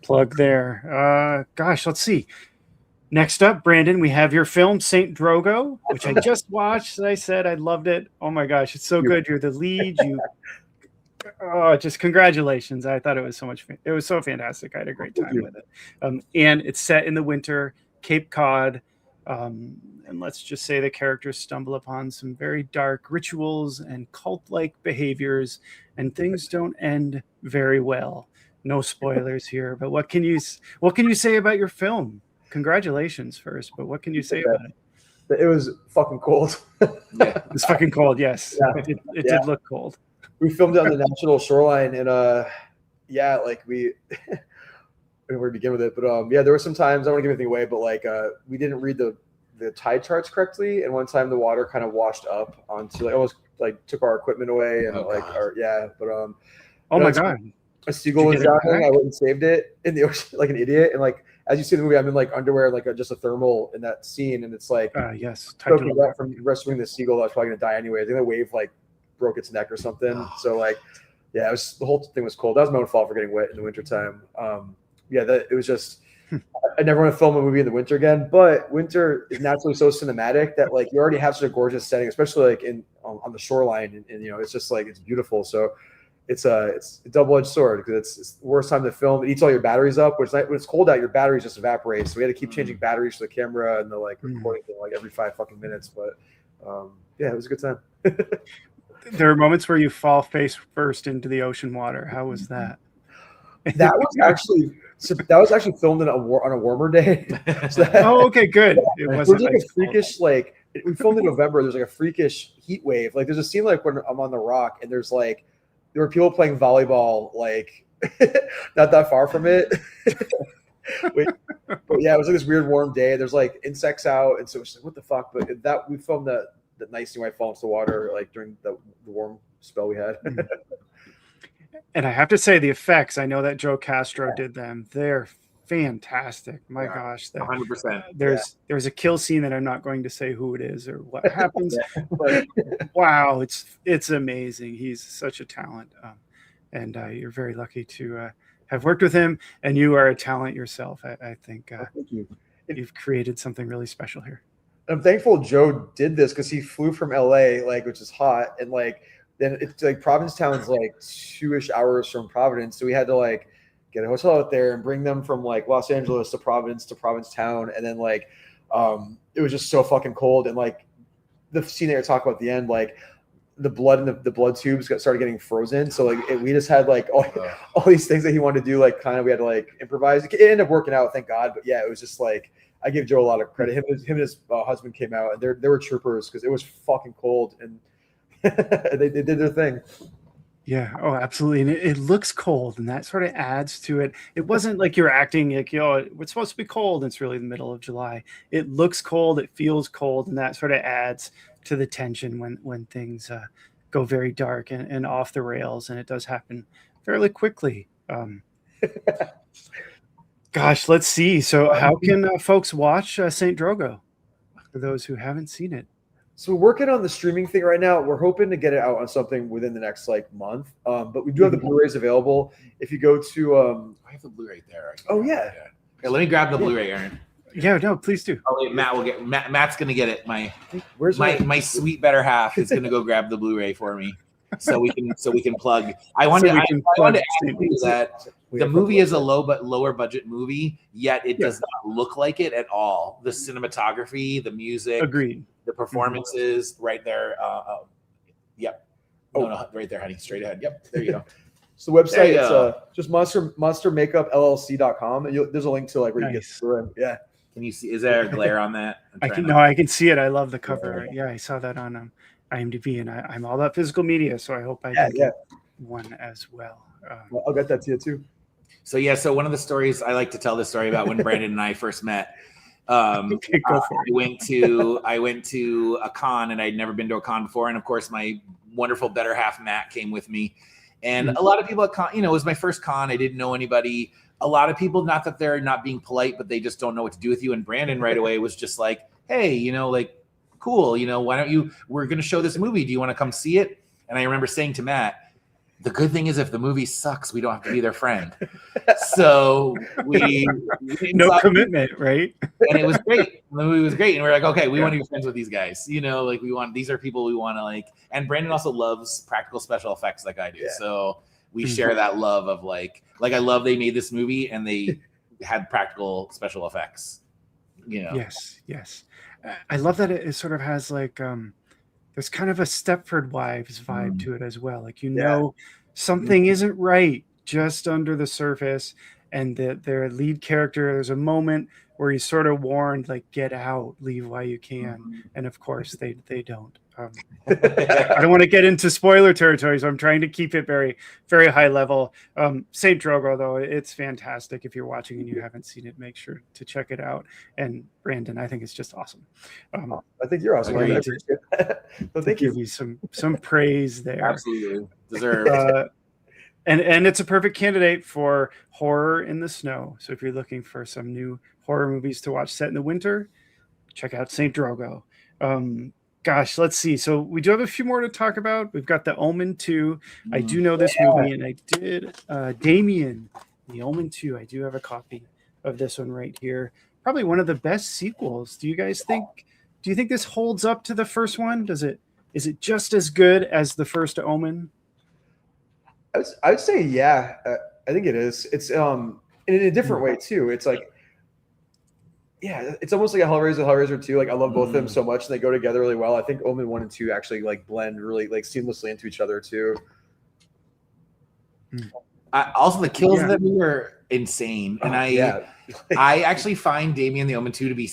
plug there. Gosh, let's see. Next up, Brandon, we have your film Saint Drogo, which I just watched. As I said, I loved it. Oh my gosh, it's so good. You're the lead. Oh, just congratulations. I thought it was so much fun. It was so fantastic. I had a great Thank time you. with it. And it's set in the winter, Cape Cod. And let's just say the characters stumble upon some very dark rituals and cult-like behaviors, and things don't end very well. No spoilers here, but what can you say about your film? Congratulations first, but what can you say about it? It was fucking cold. Yeah. It's fucking cold, yes. Yeah. It Yeah. did look cold. We filmed it on the national shoreline, and yeah, like we where to begin with it, but yeah, there were some times, I don't want to give anything away, but like we didn't read the tide charts correctly, and one time the water kind of washed up onto, like, almost like took our equipment away, and but Oh my god. a seagull was drowning. I went and saved it in the ocean like an idiot, and like as you see in the movie, I'm in like underwear, like just a thermal in that scene, and it's like yes, soaking wet from rescuing the seagull that was probably gonna die anyway. I think the wave like broke its neck or something. So like, yeah, it was, the whole thing was cold. That was my own fault for getting wet in the wintertime. Yeah, it was just, I never want to film a movie in the winter again, but winter is naturally so cinematic that like you already have such a gorgeous setting, especially like on the shoreline, and you know, it's just like, it's beautiful. So it's a double-edged sword, because it's the worst time to film. It eats all your batteries up, which when it's cold out, your batteries just evaporate. So we had to keep changing batteries for the camera and the like recording thing like every 5 fucking minutes. But yeah, it was a good time. There are moments where you fall face first into the ocean water. How was that? That was actually filmed on a warmer day. So oh, okay, good. It wasn't like a freakish, like, we filmed in November. There's like a freakish heat wave. Like, there's a scene like when I'm on the rock, and there's like, there were people playing volleyball like not that far from it. But yeah, it was like this weird warm day. There's like insects out, and so it's like, what the fuck? But that we filmed that nice thing where I fall into the water like during the warm spell we had. And I have to say, the effects, I know that Joe Castro did them. They're fantastic. My gosh, 100%. There's a kill scene that I'm not going to say who it is or what happens, but wow, it's amazing. He's such a talent, and you're very lucky to have worked with him. And you are a talent yourself. I think thank you. You've created something really special here. I'm thankful Joe did this, because he flew from LA, like, which is hot, and like then it's like Provincetown's like 2-ish hours from Providence, so we had to like get a hotel out there and bring them from like Los Angeles to Provincetown, and then like it was just so fucking cold, and like the scene that you're talking about at the end, like the blood and the blood tubes started getting frozen, so like we just had like all these things that he wanted to do, like kind of we had to like improvise. It ended up working out, thank God, but yeah, it was just like, I give Joe a lot of credit. Him and his husband came out, and they were troopers, because it was fucking cold, and they did their thing. Yeah. Oh, absolutely. And it looks cold, and that sort of adds to it. It wasn't like you're acting like, it's supposed to be cold. It's really the middle of July. It looks cold. It feels cold. And that sort of adds to the tension when things go very dark and off the rails. And it does happen fairly quickly. Gosh, let's see. So how can folks watch St. Drogo for those who haven't seen it? So we're working on the streaming thing right now. We're hoping to get it out on something within the next like month. But we do have the Blu-rays available. If you go to I have the Blu-ray there. Oh yeah. Let me grab the Blu-ray, Aaron. Yeah, no, please do. Oh wait, Matt will get Matt's gonna get it. My sweet better half is gonna go grab the Blu-ray for me, so we can plug. I wanted to add that the movie is a lower budget movie, yet it does not look like it at all. The cinematography, the music, agreed. The performances, right there. Yep. No, right there, honey. Straight ahead. Yep. There you go. So the website is just monstermakeupllc.com, and there's a link to like where you get through it. Yeah. Can you see? Is there a glare on that? I can see it. I love the cover. Yeah, I saw that on IMDb, and I'm all about physical media, so I hope I get one as well. I'll get that to you too. So one of the stories I like to tell this story about when Brandon and I first met. I went to a con, and I'd never been to a con before, and of course my wonderful better half Matt came with me, and a lot of people at con, it was my first con. I didn't know anybody. A lot of people, not that they're not being polite, but they just don't know what to do with you. And Brandon right away was just like, hey, like, cool, why don't you? We're gonna show this movie. Do you want to come see it? And I remember saying to Matt, the good thing is if the movie sucks, we don't have to be their friend. So we no commitment, right? And it was great. The movie was great, and we're like, okay, we want to be friends with these guys. Like these are people we want to like. And Brandon also loves practical special effects like I do, so we share that love of like I love they made this movie and they had practical special effects. Yes. I love that it sort of has like there's kind of a Stepford Wives vibe to it as well. Like something isn't right just under the surface, and their lead character, there's a moment where he's sort of warned, like, get out, leave while you can, and of course they don't. I don't want to get into spoiler territory, so I'm trying to keep it very, very high level. Saint Drogo, though, it's fantastic. If you're watching and you haven't seen it, make sure to check it out. And Brandon, I think it's just awesome. I think you're awesome. Well, thank you. Give you some praise there. Absolutely deserved. And it's a perfect candidate for horror in the snow. So if you're looking for some new horror movies to watch set in the winter, check out Saint Drogo. Gosh, let's see. So we do have a few more to talk about. We've got The Omen 2. I do know this movie, and I did. Damien, The Omen 2. I do have a copy of this one right here. Probably one of the best sequels. Do you guys think? Do you think this holds up to the first one? Is it just as good as the first Omen? I would say yeah. I think it is. It's in a different way too. It's like. Yeah, it's almost like a Hellraiser 2. Like I love both of them so much, and they go together really well. I think Omen 1 and 2 actually like blend really like seamlessly into each other too. Also, the kills that were insane, and I actually find Damien the Omen 2 to be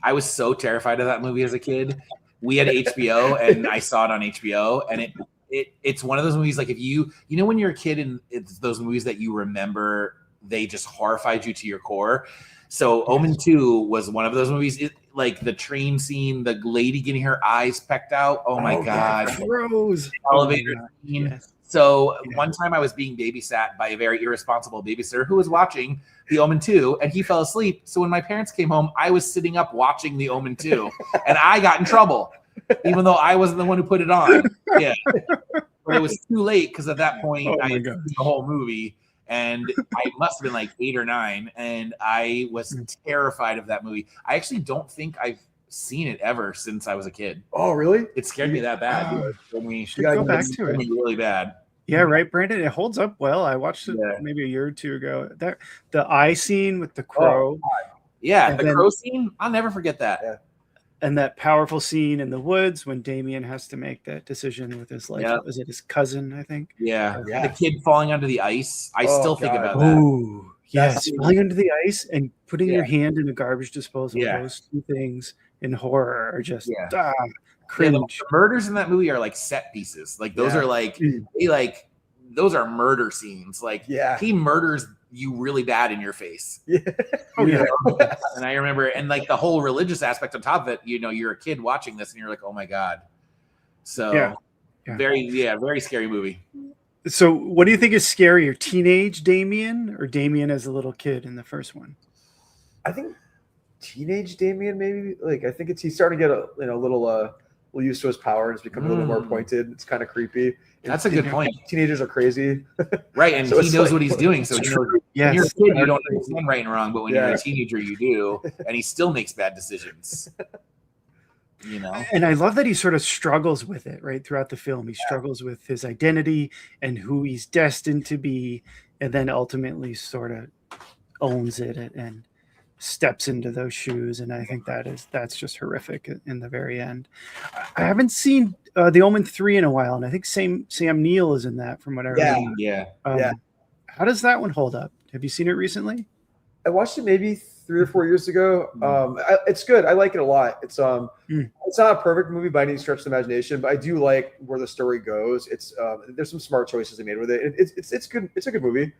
I was so terrified of that movie as a kid. We had HBO, and I saw it on HBO, and it's one of those movies like if you when you're a kid and it's those movies that you remember, they just horrified you to your core. So Omen 2 was one of those movies, like the train scene, the lady getting her eyes pecked out. Oh my God. Rose. Elevator scene. Yes. So one time I was being babysat by a very irresponsible babysitter who was watching The Omen 2 and he fell asleep. So when my parents came home, I was sitting up watching The Omen 2 and I got in trouble, even though I wasn't the one who put it on. Yeah. But it was too late because at that point I had seen the whole movie. And I must have been like 8 or 9, and I was terrified of that movie. I actually don't think I've seen it ever since I was a kid. Oh, really? It scared me that bad. We should go back to it. Really bad. Yeah, right, Brandon. It holds up well. I watched it maybe a year or two ago. The eye scene with the crow. The crow scene. I'll never forget that. Yeah. And that powerful scene in the woods when Damien has to make that decision with his life. Is it his cousin, I think? Yeah. The kid falling under the ice. I still think about that. Oh, yes. Falling under the ice and putting your hand in a garbage disposal. Those two things in horror are just cringe. The murders in that movie are like set pieces. Like those are like, those are murder scenes. Like he murders you really bad in your face. And I remember, and like the whole religious aspect on top of it, you're a kid watching this and you're like, oh my God. So very scary movie. So what do you think is scarier, teenage Damien or Damien as a little kid in the first one? I think teenage Damien, maybe. Like I think he's starting to get a little used to his power and it's become a little more pointed. It's kind of creepy. That's a good point. Teenagers are crazy. Right, and so he knows what he's doing. So when you're a kid, you don't understand right and wrong, but when you're a teenager, you do. And he still makes bad decisions. And I love that he sort of struggles with it, right? Throughout the film. He struggles with his identity and who he's destined to be, and then ultimately sort of owns it and steps into those shoes. And I think that's just horrific in the very end. I haven't seen The Omen 3 in a while, and I think Sam Neill is in that from what I remember. How does that one hold up? Have you seen it recently? I watched it maybe 3 or 4 years ago. It's good. I like it a lot. It's not a perfect movie by any stretch of the imagination, but I do like where the story goes. It's there's some smart choices they made with it. It's good. It's a good movie.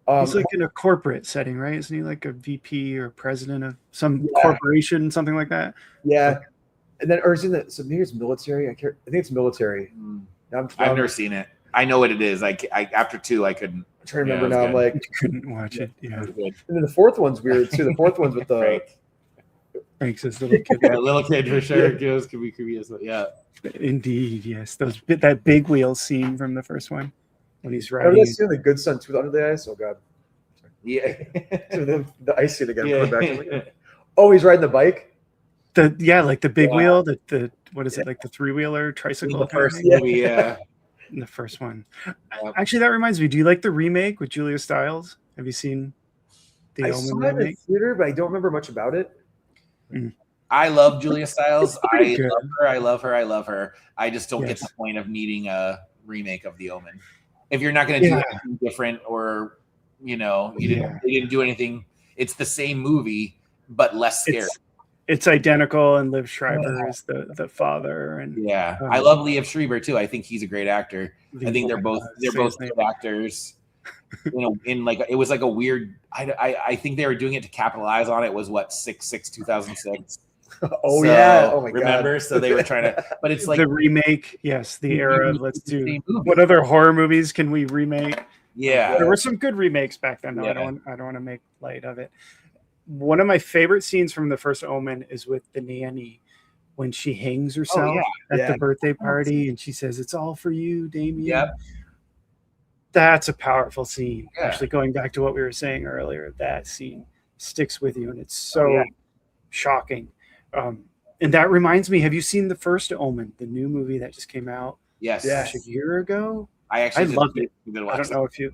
He's like in a corporate setting, right? Isn't he like a VP or president of some corporation, something like that? Yeah. And then, or is it maybe it's military? I think it's military. I've never seen it. I know what it is. I after 2, I couldn't. I'm trying to remember now. I'm like, couldn't watch it. Yeah. And then the fourth one's weird too. The fourth one's with the Frank's his little kid. Little kid for sure. Joe's could be creepy as well. Yeah. Indeed, yes. That big wheel scene from the first one. when he's Remember riding. that scene in The Good Son 2 Under the Ice? Oh god. Yeah. So the ice scene again. Yeah. Put it back. Oh, he's riding the bike. Like the big Yeah. wheel, the what is it, like the 3-wheeler tricycle? The kind of first thing? movie, yeah. In the first one. Yep. Actually, that reminds me. Do you like the remake with Julia Stiles? Have you seen the I Omen saw it in remake? theater, but I don't remember much about it. I love Julia Stiles. pretty I good. love her. I love her. I love her. I just don't get Yes. the point of needing a remake of The Omen. If you're not going to do Yeah. anything different, or they Yeah. didn't do anything. It's the same movie, but less scary. It's identical, and Liv Schreiber is the father. And Yeah, I love Liev Schreiber too. I think he's a great actor. I think they're both good actors. In like it was like a weird. I think they were doing it to capitalize on it. Was what 2006. Oh yeah. Oh my remember? god. So they were trying to, but it's like the remake. Yes, the era. Let's the do. same movie. What other horror movies can we remake? Yeah, There were some good remakes back then, though. Yeah. I don't want to make light of it. One of my favorite scenes from the first Omen is with the nanny when she hangs herself at Yeah. the birthday party, and she says, "It's all for you, Damien." Yep. That's a powerful scene. Yeah. Actually, going back to what we were saying earlier, that scene sticks with you, and it's so shocking. And that reminds me, have you seen the first Omen, the new movie that just came out Yes. a year ago? I loved it. I don't know if you.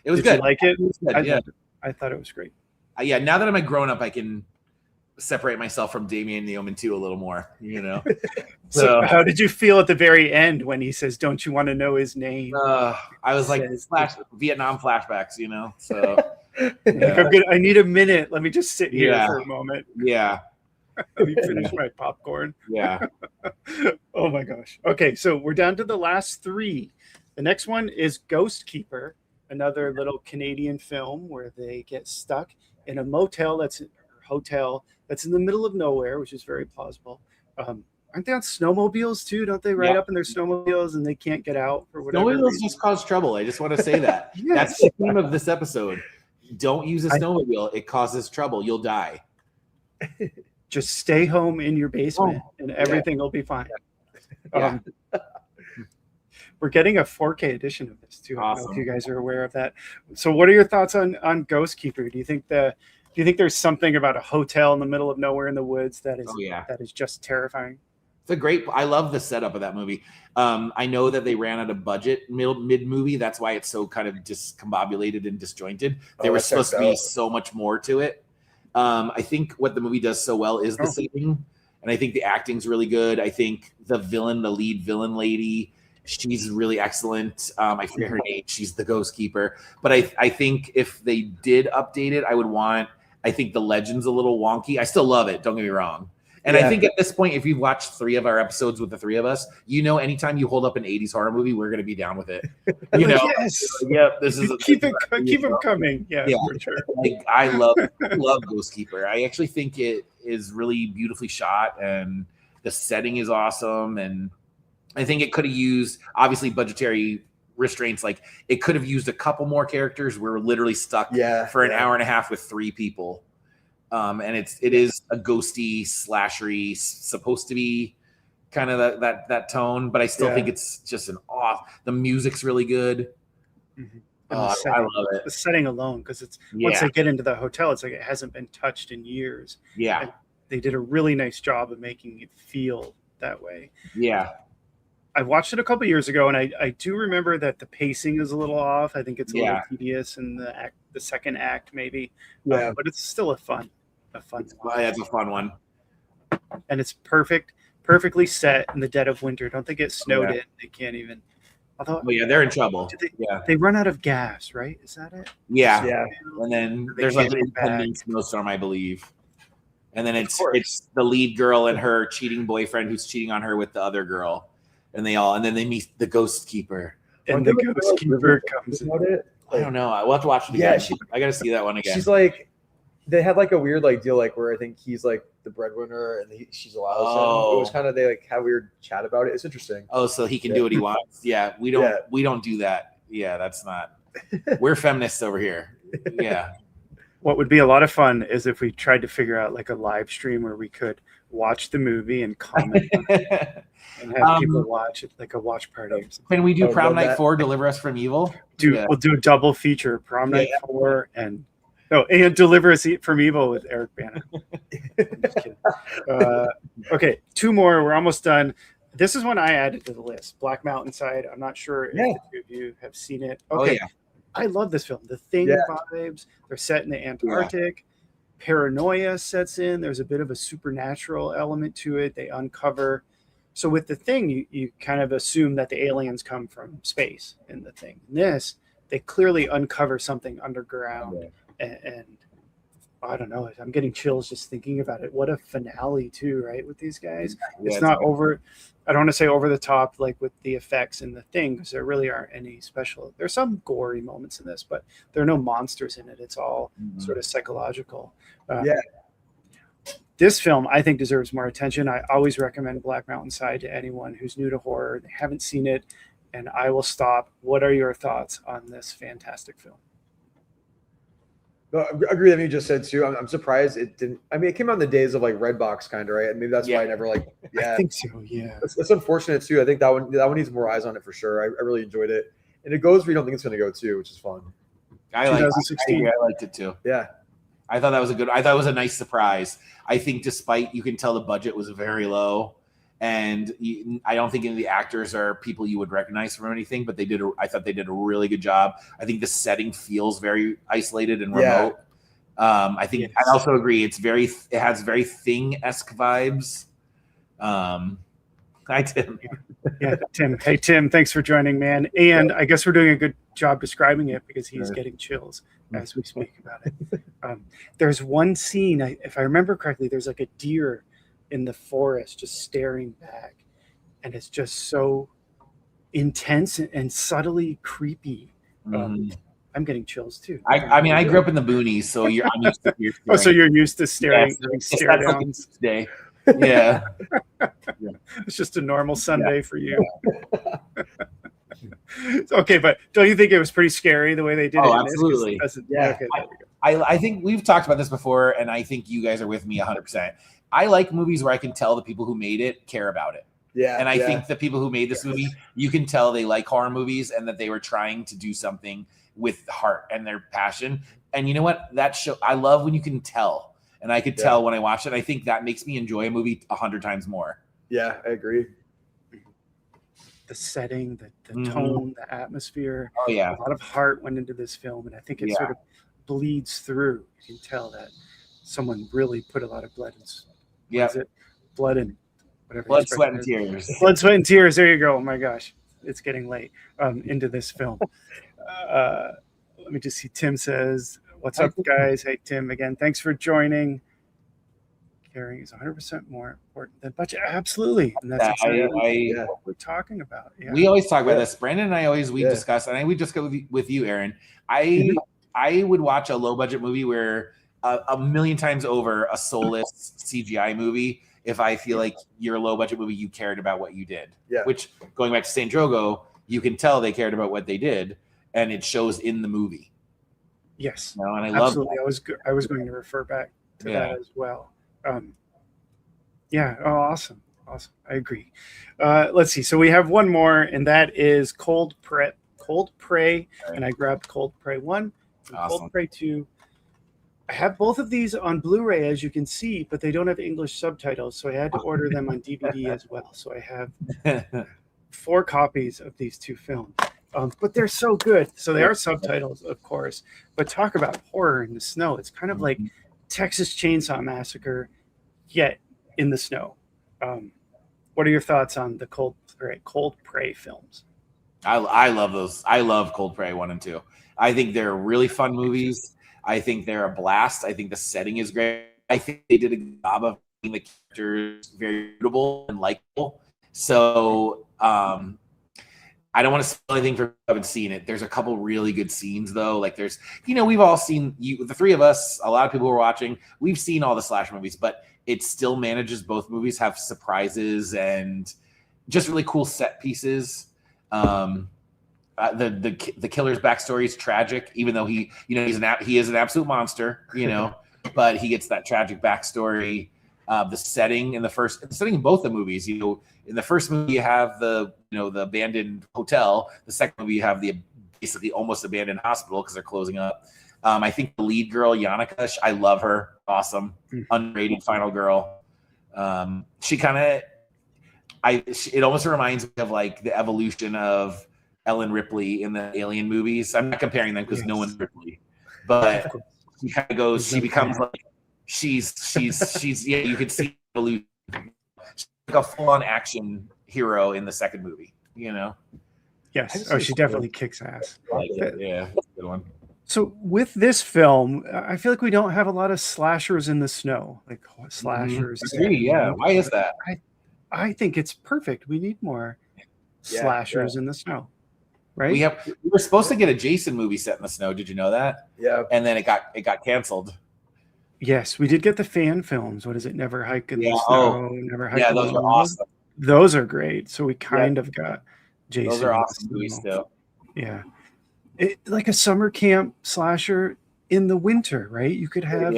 It was did good. You like it? It was good, yeah. I thought it was great. Yeah. Now that I'm a grown up, I can separate myself from Damien the Omen 2 a little more. So how did you feel at the very end when he says, "Don't you want to know his name?" I was like Vietnam flashbacks, So Like, I need a minute. Let me just sit here for a moment. Yeah. Let me finish my popcorn. Yeah. Oh my gosh. Okay, so we're down to the last three. The next one is Ghost Keeper, another little Canadian film where they get stuck in a hotel that's in the middle of nowhere, which is very plausible. Aren't they on snowmobiles too? Don't they ride up in their snowmobiles and they can't get out for whatever Snowmobiles reason? just cause trouble. I just want to say that. Yes. That's the theme of this episode. Don't use a snowmobile. It causes trouble. You'll die. Just stay home in your basement and everything will be fine. Yeah. We're getting a 4K edition of this too. I don't know Awesome. if you guys are aware of that. So what are your thoughts on Ghost Keeper? Do you think there's something about a hotel in the middle of nowhere in the woods that is just terrifying? I love the setup of that movie. I know that they ran out of budget mid movie. That's why it's so kind of discombobulated and disjointed. There was supposed to be so much more to it. I think what the movie does so well is the setting, and I think the acting's really good. I think the lead villain lady, she's really excellent. I forget her name. She's the Ghost Keeper. But I think if they did update it, I think the legend's a little wonky. I still love it. Don't get me wrong. And I think at this point, if you've watched 3 of our episodes with the 3 of us, anytime you hold up an 80s horror movie, we're going to be down with it. Yes. Yep. This is keep them coming. Yeah, for sure. Like I love Ghost Keeper. I actually think it is really beautifully shot, and the setting is awesome. And I think it could have used, obviously, budgetary restraints. Like it could have used a couple more characters. We're literally stuck for an hour and a half with 3 people. And it is a ghosty slashery, supposed to be kind of that tone, but I still think it's just the music's really good. Mm-hmm. I love it. The setting alone, because it's once they get into the hotel, it's like it hasn't been touched in years. Yeah. And they did a really nice job of making it feel that way. Yeah. I watched it a couple years ago, and I do remember that the pacing is a little off. I think it's a little tedious in the second act, maybe. Yeah. But it's still a fun one. It's a fun one. And it's perfectly set in the dead of winter. Don't they get snowed in? They can't even. Although, they're in trouble. They run out of gas, right? Is that it? Yeah. And then there's like an impending snowstorm, I believe. And then it's the lead girl and her cheating boyfriend who's cheating on her with the other girl. And then they meet the Ghost Keeper. And the Ghost Keeper comes in. I don't know. I'll have to watch it again. I got to see that one again. She's like, they had like a weird like deal like where I think he's like the breadwinner and she's allowed. It was kind of, they like have weird chat about it. It's interesting. Oh, so he can do what he wants. Yeah, we don't do that. Yeah, that's not. We're feminists over here. Yeah. What would be a lot of fun is if we tried to figure out like a live stream where we could watch the movie and comment on it and have people watch it like a watch party or something. Can we do I would Prom love Night that. 4, Deliver Us from Evil? We'll do a double feature: Prom Night 4 and Deliver Us from Evil with Eric Bana. I'm just kidding. Okay, 2 more. We're almost done. This is one I added to the list. Black Mountainside. I'm not sure if the two of you have seen it. Okay. Oh, yeah. I love this film. The Thing vibes. They're set in the Antarctic. Paranoia sets in. There's a bit of a supernatural element to it. They uncover. So with The Thing, you kind of assume that the aliens come from space in The Thing. In this, they clearly uncover something underground. And I don't know. I'm getting chills just thinking about it. What a finale too, right? With these guys, it's not over. I don't want to say over the top like with the effects in The Thing, because there really aren't any special. There's some gory moments in this, but there are no monsters in it. It's all sort of psychological. This film, I think, deserves more attention. I always recommend Black Mountainside to anyone who's new to horror. They haven't seen it, and I will stop. What are your thoughts on this fantastic film? No, I agree with what you just said too. I'm surprised it didn't. I mean, it came out in the days of like Redbox, kind of, right? And maybe that's why I never like. Yeah, I think so. Yeah, it's unfortunate too. I think that one needs more eyes on it for sure. I really enjoyed it, and it goes where you don't think it's going to go too, which is fun. I 2016. I liked it too. Yeah, I thought it was a nice surprise. I think despite you can tell the budget was very low, and I don't think any of the actors are people you would recognize from anything, but I thought they did a really good job. I think the setting feels very isolated and remote. I think I also agree. It has very Thing-esque vibes. Hi, Tim. Tim. Hey, Tim. Thanks for joining, man. And I guess we're doing a good job describing it because he's getting chills as we speak about it. There's one scene, if I remember correctly, there's like a deer in the forest just staring back, and it's just so intense and subtly creepy. I'm getting chills too. I mean, I grew up in the boonies, so I'm used to staring. Oh, so you're used to staring, stare downs. Day. Yeah. It's just a normal Sunday for you. Okay, but don't you think it was pretty scary the way they did it? Absolutely. Okay, I think we've talked about this before, and I think you guys are with me 100%. I like movies where I can tell the people who made it care about it. Yeah. And I think the people who made this movie, you can tell they like horror movies and that they were trying to do something with heart and their passion. And you know what? I love when you can tell. And I could tell when I watched it. I think that makes me enjoy a movie 100 times more. Yeah, I agree. The setting, the tone, the atmosphere. Oh, yeah. A lot of heart went into this film, and I think it sort of bleeds through. You can tell that someone really put a lot of blood in blood and whatever. Blood, sweat, and tears. Blood, sweat, and tears. There you go. Oh my gosh. It's getting late into this film. Let me just see. Tim says, what's up, guys? Hey, Tim, again. Thanks for joining. Caring is 100% more important than budget. Absolutely. And that's exactly what we're talking about. Yeah. We always talk about this. Brandon and I discuss, and we just go with you, Aaron. I would watch a low budget movie where a million times over a soulless CGI movie if I feel like your low budget movie, you cared about what you did. Yeah. Which, going back to St. Drogo, you can tell they cared about what they did, and it shows in the movie. Yes. And I absolutely. love that. I was going to refer back to that as well. Awesome. I agree. Let's see. So we have one more, and that is Cold Prey, and I grabbed Cold Prey 1 and Cold Prey 2. I have both of these on Blu-ray, as you can see, but they don't have English subtitles, so I had to order them on DVD as well. So I have 4 copies of these 2 films. But they're so good. So they are subtitles, of course. But talk about horror in the snow. It's kind of like Texas Chainsaw Massacre, yet in the snow. What are your thoughts on the Cold Prey films? I love those. I love Cold Prey 1 and 2. I think they're really fun movies. I think they're a blast. I think the setting is great. I think they did a good job of making the characters very readable and likable. So I don't want to spoil anything for people who haven't seen it. There's a couple really good scenes though. Like there's, we've all seen the 3 of us, a lot of people who are watching, we've seen all the slasher movies, but it still manages, both movies have surprises and just really cool set pieces. The killer's backstory is tragic, even though he is an absolute monster, but he gets that tragic backstory. The setting in both the movies. You know, in the first movie you have the abandoned hotel. The second movie you have the basically almost abandoned hospital because they're closing up. I think the lead girl, Yannicka, I love her. Awesome, underrated final girl. She kind of, it almost reminds me of like the evolution of Ellen Ripley in the Alien movies. I'm not comparing them because no one's Ripley, but she kind of goes. She becomes like she's yeah. You could see evolution. She's like a full-on action hero in the second movie. You know. Yes. Oh, she definitely kicks ass. Yeah, that's a good one. So with this film, I feel like we don't have a lot of slashers in the snow, like slashers. Yeah. Why is that? I think it's perfect. We need more slashers in the snow, right? We were supposed to get a Jason movie set in the snow. Did you know that? Yeah. And then it got canceled. Yes, we did get the fan films. What is it? Never Hike in the Snow. Never Hike. Yeah, those are awesome. Those are great. So we kind of got Jason. Those are awesome movies too. Yeah. Like a summer camp slasher in the winter, right? You could have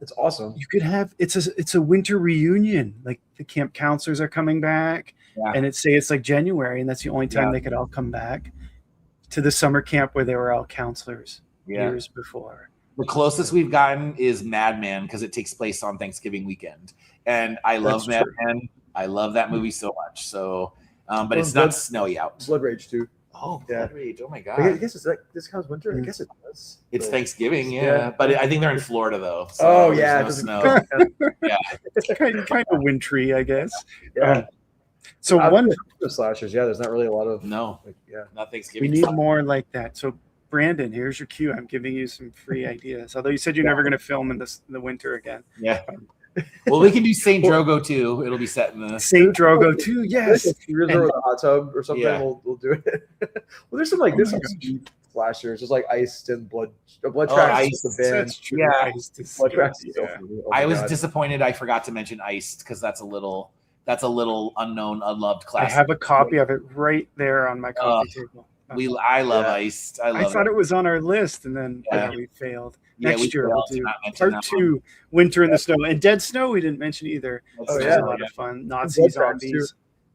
it's awesome. You could have it's a winter reunion. Like the camp counselors are coming back and it's like January and that's the only time they could all come back to the summer camp where they were all counselors years before. The closest we've gotten is Mad Men because it takes place on Thanksgiving weekend. And I love Mad Men. I love that movie so much. So but it's not snowy out. Blood Rage too. Oh, Blood Rage. Oh my God. I guess it's like this comes winter. I guess it does. It's Thanksgiving, but I think they're in Florida though. So no snow. It's kind of wintry, I guess. Yeah. So one slashers, there's not really a lot of not Thanksgiving. We need more like that. So Brandon, here's your cue. I'm giving you some free ideas. Although you said you're never going to film in the winter again. Yeah. Well, we can do St. Drogo too. It'll be set in the St. Drogo too. Yes. If you're in the hot tub or something, we'll do it. Well, there's some like slashers, just like Iced and Blood Tracks. Iced. The band. That's true. Yeah. Blood Tracks. I was disappointed. I forgot to mention Iced because that's a little unknown, unloved classic. I have a copy of it right there on my coffee table. I love Iced. I thought it was on our list, and then we failed. Next year we'll do part 2, Winter in the Snow. And Dead Snow we didn't mention either. It's a lot of fun. Nazi zombies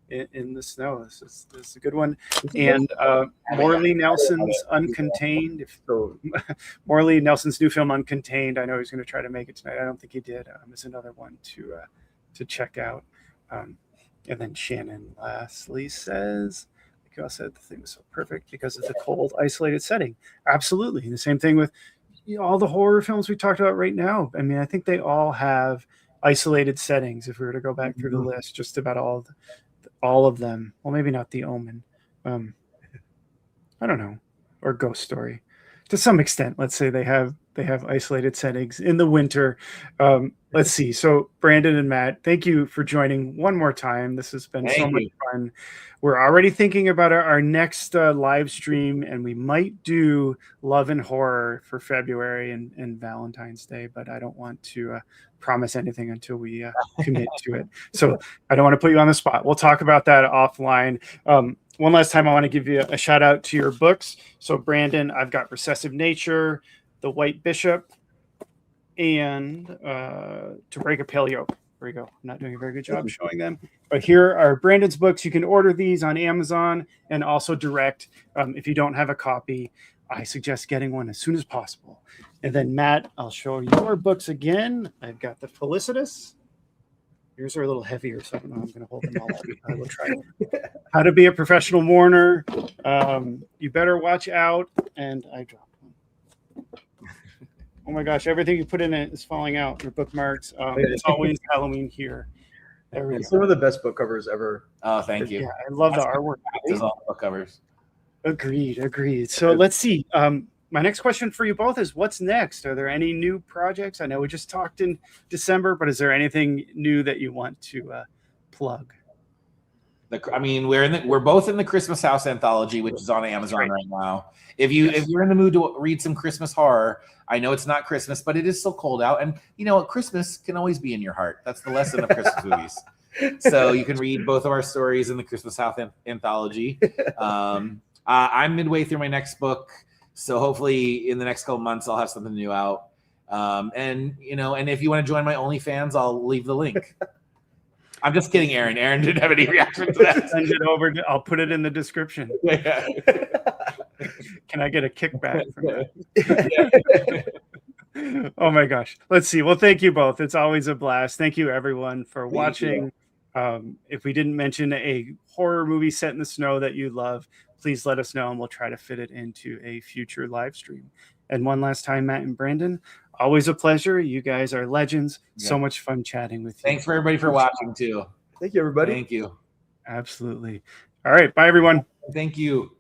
in the snow. This is a good one. And Morley Nelson's Uncontained. Morley Nelson's new film Uncontained. I know he's going to try to make it tonight. I don't think he did. It's another one to check out. And then Shannon lastly says, like you all said, the thing was so perfect because of the cold, isolated setting. Absolutely. The same thing with all the horror films we talked about right now. I mean, I think they all have isolated settings. If we were to go back through the list, just about all of them. Well, maybe not The Omen. I don't know, or Ghost Story, to some extent. Let's say they have isolated settings in the winter. Let's see. So Brandon and Matt, thank you for joining one more time. This has been so much fun. We're already thinking about our next live stream, and we might do Love and Horror for February and Valentine's Day, but I don't want to promise anything until we commit to it. So I don't want to put you on the spot. We'll talk about that offline. One last time, I want to give you a shout out to your books. So Brandon, I've got Recessive Nature, The White Bishop, and To Break a Pale Yoke. There you go. I'm not doing a very good job showing them. But here are Brandon's books. You can order these on Amazon and also direct. If you don't have a copy, I suggest getting one as soon as possible. And then Matt, I'll show your books again. I've got the Felicitas. Yours are a little heavier, so I don't know. I'm going to hold them all up. I will try. How to Be a Professional Mourner. You Better Watch Out. And I dropped one. Oh my gosh, everything you put in it is falling out. Your bookmarks. It's always Halloween here. There we go. Some of the best book covers ever. Oh, thank you. Yeah, I love the artwork. All book covers. Agreed. So let's see. My next question for you both is, what's next? Are there any new projects? I know we just talked in December, but is there anything new that you want to plug? We're both in the Christmas House anthology, which is on Amazon right now. If you're in the mood to read some Christmas horror, I know it's not Christmas, but it is still cold out, and Christmas can always be in your heart. That's the lesson of Christmas movies. So you can read both of our stories in the Christmas House anthology. I'm midway through my next book, so hopefully in the next couple months I'll have something new out. And if you want to join my OnlyFans, I'll leave the link. I'm just kidding, Aaron. Aaron didn't have any reaction to that. Send it over. I'll put it in the description. Yeah. Can I get a kickback from that? Oh my gosh. Let's see. Well, thank you both. It's always a blast. Thank you everyone for watching. If we didn't mention a horror movie set in the snow that you love, please let us know and we'll try to fit it into a future live stream. And one last time, Matt and Brandon, always a pleasure. You guys are legends. Yeah. So much fun chatting with you. Thanks for everybody for watching too. Thank you, everybody. Thank you. Absolutely. All right. Bye, everyone. Thank you.